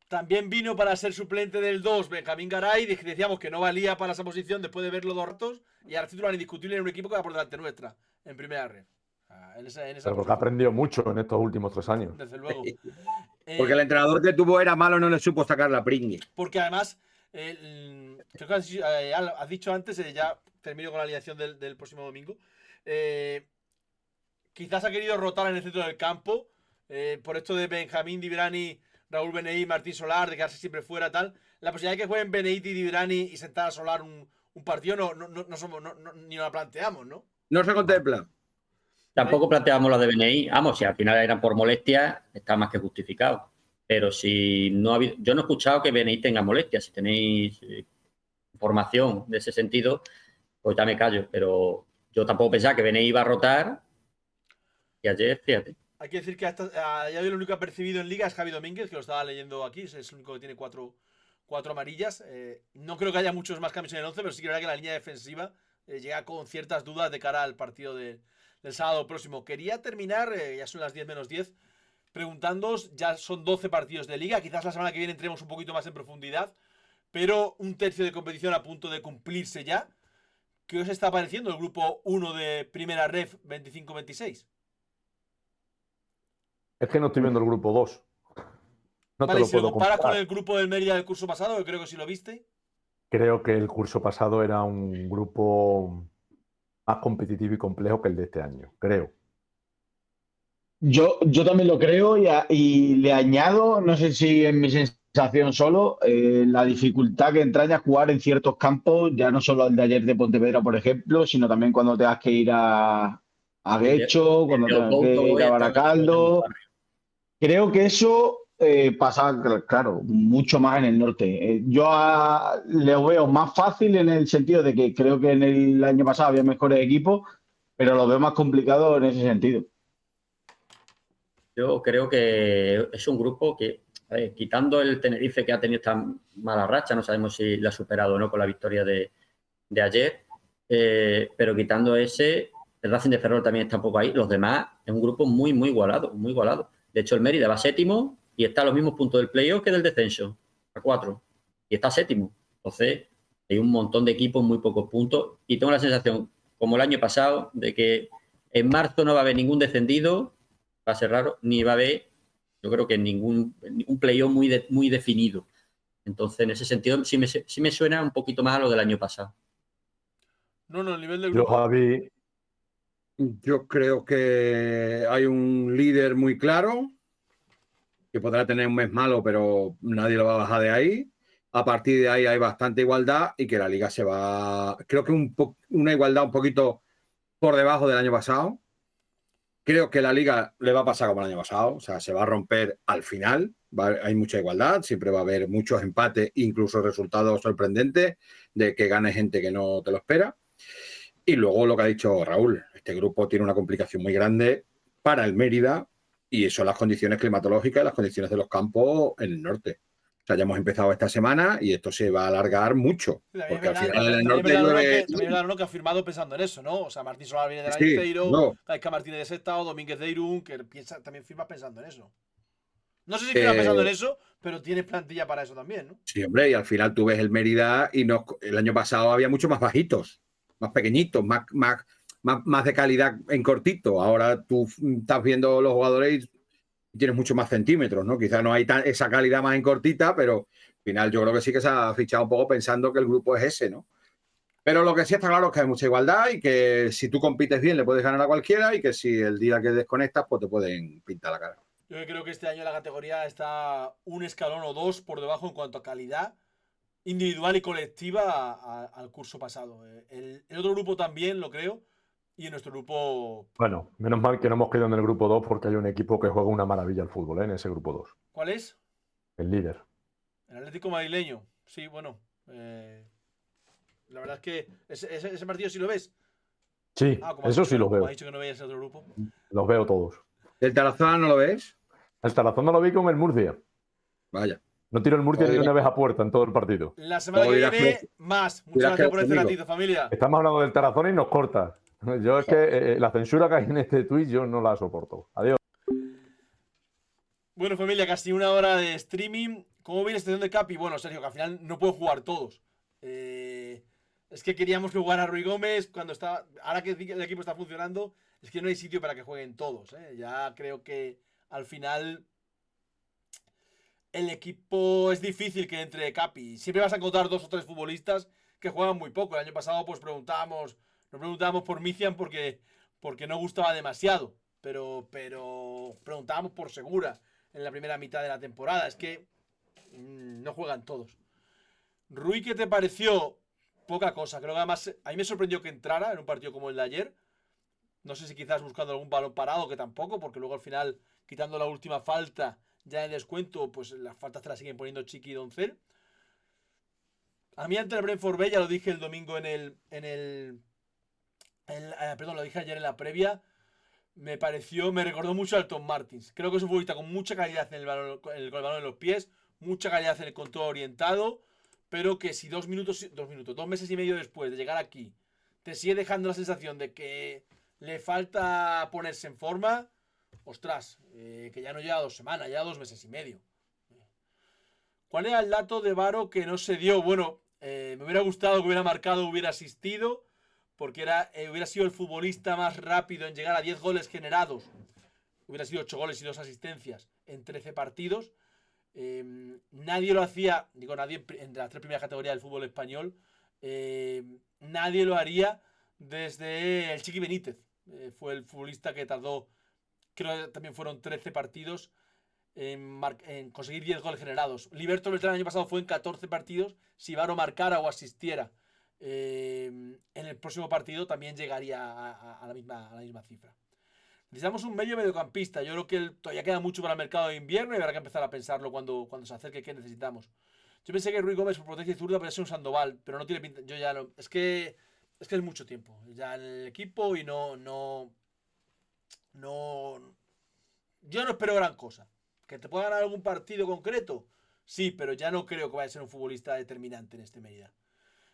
También vino para ser suplente del 2 Benjamín Garay. Decíamos que no valía para esa posición después de verlo 2 ratos. Y ahora es titular indiscutible en un equipo que va por delante nuestra, en primera red. En esa Pero porque ha posición, aprendido mucho en estos últimos 3 años. desde luego. Porque el entrenador que tuvo era malo, no le supo sacar la pringui. Porque además, creo que has dicho antes, ya termino con la alineación del próximo domingo. Quizás ha querido rotar en el centro del campo. Por esto de Benjamín Dibrani, Raúl Beneí, Martín Solar, de quedarse siempre fuera, tal. La posibilidad de que jueguen Beneí y Dibrani y sentar a Solar un partido ni nos la planteamos, ¿no? No se contempla. Tampoco planteamos la de BNI. Vamos, si al final eran por molestias, está más que justificado. Pero si no ha habido. Yo no he escuchado que BNI tenga molestias. Si tenéis información de ese sentido, pues ya me callo. Pero yo tampoco pensaba que BNI iba a rotar. Y ayer, fíjate. Hay que decir que ya el único que ha percibido en Liga es Javi Domínguez, que lo estaba leyendo aquí. Es el único que tiene 4 amarillas. No creo que haya muchos más cambios en el 11, pero sí que es verdad que la línea defensiva llega con ciertas dudas de cara al partido del sábado próximo. Quería terminar, ya son las 10 menos 10, preguntándoos, ya son 12 partidos de Liga. Quizás la semana que viene entremos un poquito más en profundidad, pero un tercio de competición a punto de cumplirse ya. ¿Qué os está pareciendo el grupo 1 de Primera Ref 25-26? Es que no estoy viendo el grupo 2. No Vale, te lo si lo puedo comparas con comparar. el grupo del Mérida del curso pasado, que creo que sí lo viste. Creo que el curso pasado era un grupo más competitivo y complejo que el de este año, creo. Yo también lo creo y le añado, no sé si es mi sensación solo, la dificultad que entraña jugar en ciertos campos, ya no solo el de ayer de Pontevedra, por ejemplo, sino también cuando tengas que ir a Guecho, cuando tengas que ir a Baracaldo. Creo que eso pasa, claro, mucho más en el norte. Yo le veo más fácil en el sentido de que creo que en el año pasado había mejores equipos, pero lo veo más complicado en ese sentido. Yo creo que es un grupo que Quitando el Tenerife, que ha tenido esta mala racha, no sabemos si la ha superado o no con la victoria de ayer, pero quitando ese, el Racing de Ferrol también está un poco ahí. Los demás es un grupo muy, muy igualado, muy igualado. De hecho, el Mérida va séptimo y está a los mismos puntos del playoff que del descenso, a 4. Y está séptimo. Entonces, hay un montón de equipos, muy pocos puntos. Y tengo la sensación, como el año pasado, de que en marzo no va a haber ningún descendido, va a ser raro, ni va a haber, yo creo que ningún playoff muy definido. Entonces, en ese sentido, sí me suena un poquito más a lo del año pasado. No, el nivel del Yo, grupo. Javi, Yo creo que hay un líder muy claro, que podrá tener un mes malo, pero nadie lo va a bajar de ahí. A partir de ahí hay bastante igualdad y que la liga se va, creo que una igualdad un poquito por debajo del año pasado. Creo que la liga le va a pasar como el año pasado, o sea, se va a romper al final. Hay mucha igualdad, siempre va a haber muchos empates, incluso resultados sorprendentes de que gane gente que no te lo espera. Y luego lo que ha dicho Raúl, este grupo tiene una complicación muy grande para el Mérida y son las condiciones climatológicas y las condiciones de los campos en el norte. O sea, ya hemos empezado esta semana y esto se va a alargar mucho, porque al final en el norte llueve. También es verdad, ¿no?, que ha firmado pensando en eso, ¿no? O sea, Martín Solar viene de Sí, Lanceiro, no, Gaizka Martínez de Sestao, Domínguez de Irún, que también firma pensando en eso. No sé si firma pensando en eso, pero tienes plantilla para eso también, ¿no? sí, hombre, y al final tú ves el Mérida y el año pasado había mucho más bajitos, más pequeñitos, más de calidad en cortito. Ahora tú estás viendo los jugadores y tienes mucho más centímetros, ¿no? Quizás no hay esa calidad más en cortita, pero al final yo creo que sí que se ha fichado un poco pensando que el grupo es ese, ¿no? Pero lo que sí está claro es que hay mucha igualdad y que si tú compites bien le puedes ganar a cualquiera y que si el día que desconectas pues te pueden pintar la cara. Yo creo que este año la categoría está un escalón o dos por debajo en cuanto a calidad individual y colectiva al curso pasado. El otro grupo también, lo creo, y en nuestro grupo... bueno, menos mal que no hemos quedado en el grupo 2 porque hay un equipo que juega una maravilla al fútbol, en ese grupo 2. ¿Cuál es? El líder. El Atlético Madrileño. Sí, bueno. La verdad es que ese partido sí lo ves. Sí, Como eso sí los como veo. has dicho que no veías el otro grupo. Los veo todos. ¿El Tarazona no lo ves? El Tarazona lo vi con el Murcia. Vaya. No tiró el Murcia ni una vez a puerta en todo el partido. La semana que viene, más. Muchas gracias por este ratito, familia. Estamos hablando del Tarazona y nos corta. Yo es que la censura que hay en este tweet yo no la soporto. Adiós. Bueno, familia, casi una hora de streaming. ¿Cómo viene la situación de Capi? Bueno, Sergio, que al final no pueden jugar todos. Es que queríamos que jugara Rui Gómez cuando está. Ahora que el equipo está funcionando, es que no hay sitio para que jueguen todos. Ya creo que al final el equipo es difícil que entre Capi. Siempre vas a encontrar 2 o 3 futbolistas que juegan muy poco. El año pasado pues nos preguntábamos por Mician porque no gustaba demasiado. Pero preguntábamos por Segura en la primera mitad de la temporada. Es que no juegan todos. Rui, ¿qué te pareció? Poca cosa. Creo que además a mí me sorprendió que entrara en un partido como el de ayer. No sé si quizás buscando algún balón parado, que tampoco, porque luego al final, quitando la última falta, ya en descuento, pues las faltas te las siguen poniendo Chiqui y Doncel. A mí ante el Brentford B, ya lo dije el domingo perdón, lo dije ayer en la previa. Me recordó mucho al Tom Martins. Creo que es un futbolista con mucha calidad con el balón en los pies, mucha calidad en el control orientado, pero que si 2 meses y medio después de llegar aquí, te sigue dejando la sensación de que le falta ponerse en forma, ostras, que ya no lleva 2 semanas, ya 2 meses y medio. ¿Cuál era el dato de Varo que no se dio? Bueno, me hubiera gustado que hubiera marcado, hubiera asistido, porque hubiera sido el futbolista más rápido en llegar a 10 goles generados. Hubiera sido 8 goles y 2 asistencias en 13 partidos. Nadie lo hacía, nadie en las 3 primeras categorías del fútbol español. Nadie lo haría desde el Chiqui Benítez. Fue el futbolista que tardó, creo que también fueron 13 partidos en conseguir 10 goles generados. Liberto Beltrán el año pasado fue en 14 partidos. Si Varo marcara o asistiera en el próximo partido, también llegaría a la misma cifra. Necesitamos un mediocampista. Yo creo que todavía queda mucho para el mercado de invierno y habrá que empezar a pensarlo cuando se acerque qué necesitamos. Yo pensé que Rui Gómez por potencia y zurda podría ser un Sandoval, pero no tiene pinta. Yo ya no. Es que es mucho tiempo ya en el equipo y no. Yo no espero gran cosa. ¿Que te pueda ganar algún partido concreto? Sí, pero ya no creo que vaya a ser un futbolista determinante en este Mérida.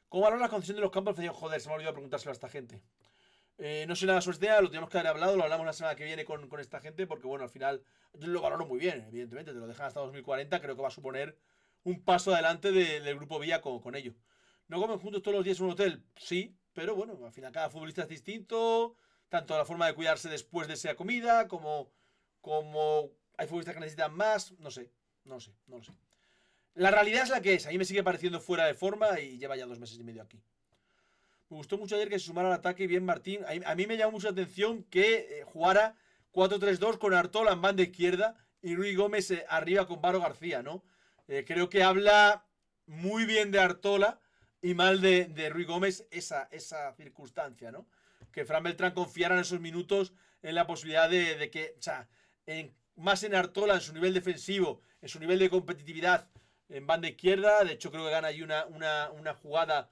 ¿Cómo valoras la concesión de los campos? Joder, se me ha olvidado preguntárselo a esta gente. No soy nada suerte, lo tenemos que haber hablado, lo hablamos la semana que viene con esta gente, porque bueno, al final yo lo valoro muy bien, evidentemente, te lo dejan hasta 2040, creo que va a suponer un paso adelante del grupo Vía con ello. ¿No comen juntos todos los días en un hotel? Sí, pero bueno, al final cada futbolista es distinto, tanto la forma de cuidarse después de esa comida, como hay futbolistas que necesitan más, no lo sé. La realidad es la que es, a mí me sigue pareciendo fuera de forma y lleva ya 2 meses y medio aquí. Me gustó mucho ayer que se sumara al ataque bien Martín. A mí me llamó mucho la atención que jugara 4-3-2 con Artola en banda izquierda y Rui Gómez arriba con Varo García, ¿no? Creo que habla muy bien de Artola y mal de Rui Gómez esa circunstancia, ¿no? Que Fran Beltrán confiara en esos minutos en la posibilidad de que, o sea, más en Artola, en su nivel defensivo, en su nivel de competitividad en banda izquierda. De hecho, creo que gana ahí una jugada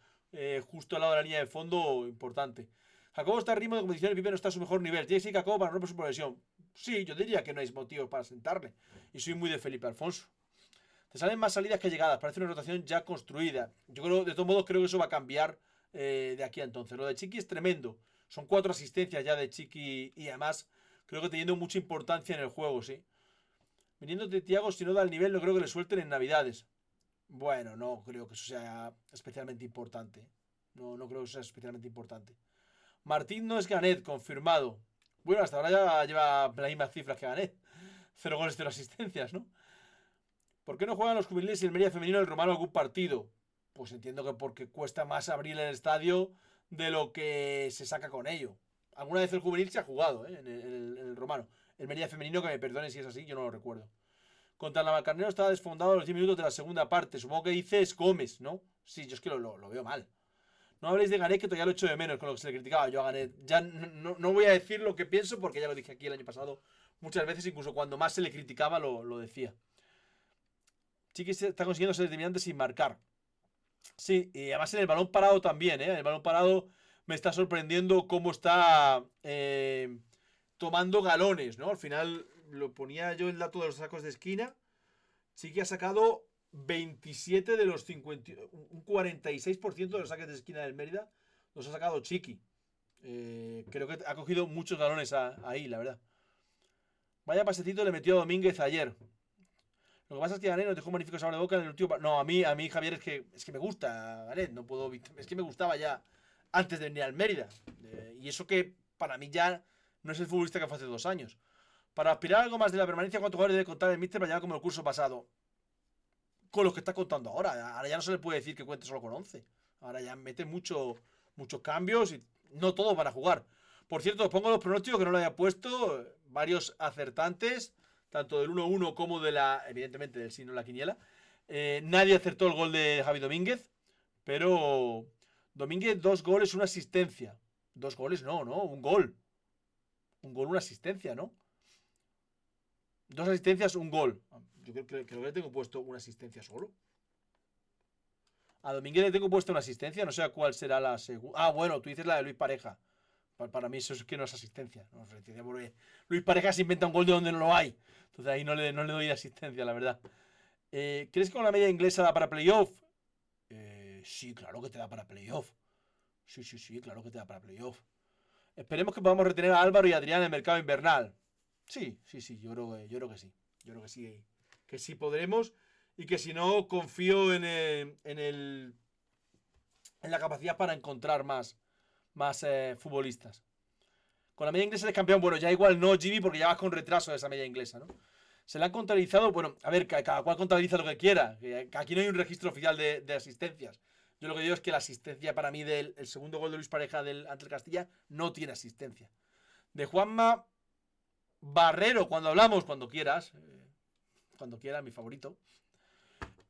justo al lado de la línea de fondo importante. Jacobo está a ritmo de competición y Pipe no está a su mejor nivel. Tiene que ser Jacobo para romper su progresión. Sí, yo diría que no hay motivos para sentarle. Y soy muy de Felipe Alfonso. Te salen más salidas que llegadas. Parece una rotación ya construida. Yo creo, de todos modos, creo que eso va a cambiar de aquí a entonces. Lo de Chiqui es tremendo. Son 4 asistencias ya de Chiqui y además creo que teniendo mucha importancia en el juego, sí. Viniendo de Thiago, si no da el nivel, no creo que le suelten en Navidades. Bueno, no creo que eso sea especialmente importante. No creo que eso sea especialmente importante. Martín no es Ganet, confirmado. Bueno, hasta ahora ya lleva las mismas cifras que Ganet. 0 goles, 0 asistencias, ¿no? ¿Por qué no juegan los juveniles y el Mérida femenino del Romano algún partido? Pues entiendo que porque cuesta más abrir el estadio de lo que se saca con ello. Alguna vez el juvenil se ha jugado, en el Romano. El Mérida femenino, que me perdonen si es así, yo no lo recuerdo. Contra el Navalcarnero estaba desfondado a los 10 minutos de la segunda parte. Supongo que dices Gómez, ¿no? Sí, yo es que lo veo mal. No habléis de Ganet, que todavía lo echo de menos con lo que se le criticaba yo a Ganet. Ya no voy a decir lo que pienso porque ya lo dije aquí el año pasado muchas veces, incluso cuando más se le criticaba lo decía. Chiqui está consiguiendo ser determinante sin marcar. Sí, y además en el balón parado también, ¿eh? En el balón parado me está sorprendiendo cómo está tomando galones, ¿no? Al final lo ponía yo el dato de los sacos de esquina. Chiqui ha sacado 27 de los 50, un 46% de los saques de esquina del Mérida los ha sacado Chiqui. Creo que ha cogido muchos galones ahí, la verdad. Vaya pasecito le metió a Domínguez ayer. Lo que pasa es que Ganet nos dejó un magnífico sabor de boca en el último. No, a mí Javier, es que me gusta Ganet. No puedo. Es que me gustaba ya antes de venir al Mérida. Y eso que para mí ya no es el futbolista que fue hace 2 años. Para aspirar a algo más de la permanencia, ¿cuántos jugadores debe contar el míster para llegar como el curso pasado? Con los que está contando ahora. Ahora ya no se le puede decir que cuente solo con 11. Ahora ya mete muchos cambios y no todos van a jugar. Por cierto, os pongo los pronósticos que no lo haya puesto. Varios acertantes, tanto del 1-1 como evidentemente del signo de la quiniela. Nadie acertó el gol de Javi Domínguez, pero Domínguez 2 goles, 1 asistencia. 2 goles, no, un gol. Un gol, 1 asistencia, ¿no? 2 asistencias, 1 gol. Yo creo que le tengo puesto 1 asistencia solo. A Domínguez le tengo puesto 1 asistencia, no sé a cuál será la segunda. Ah, bueno, tú dices la de Luis Pareja. Para mí eso es que no es asistencia. No es asistencia porque Luis Pareja se inventa un gol de donde no lo hay. Entonces ahí no le doy asistencia, la verdad. ¿Crees que con la media inglesa da para playoff? Sí, claro que te da para playoff. Sí, claro que te da para playoff. Esperemos que podamos retener a Álvaro y a Adrián en el mercado invernal. Sí, yo creo que sí. Yo creo que sí. Que sí podremos. Y que si no, confío en la capacidad para encontrar más futbolistas. Con la media inglesa de campeón, bueno, ya igual no, Jimmy, porque ya vas con retraso de esa media inglesa, ¿no? Se la han contabilizado, bueno, a ver, cada cual contabiliza lo que quiera. Que aquí no hay un registro oficial de asistencias. Yo lo que digo es que la asistencia para mí del segundo gol de Luis Pareja ante el Castilla no tiene asistencia. De Juanma Barrero, cuando quieras. Cuando quieras, mi favorito.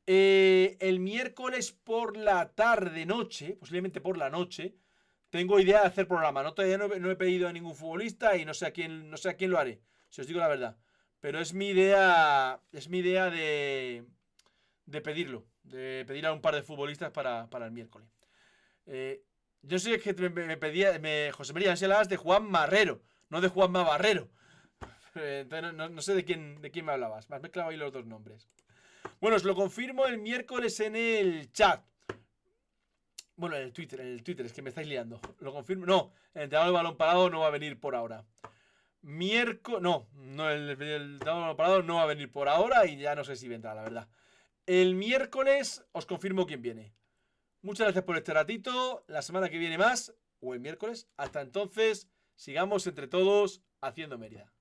El miércoles por la tarde-noche, posiblemente por la noche, tengo idea de hacer programa. Todavía no he pedido a ningún futbolista y no sé a quién lo haré, si os digo la verdad. Pero es mi idea de pedirlo, de pedir a un par de futbolistas para el miércoles. Yo sé que me pedía José María Anselas de Juan Marrero, no de Juanma Barrero. Entonces no sé de quién me hablabas. Me has mezclado ahí los dos nombres. Bueno, os lo confirmo el miércoles en el chat. Bueno, en el Twitter, es que me estáis liando. Lo confirmo. No, el entrenador de balón parado no va a venir por ahora. No, el entrenador de balón parado no va a venir por ahora y ya no sé si vendrá, la verdad. El miércoles os confirmo quién viene. Muchas gracias por este ratito. La semana que viene más, o el miércoles. Hasta entonces, sigamos entre todos haciendo Mérida.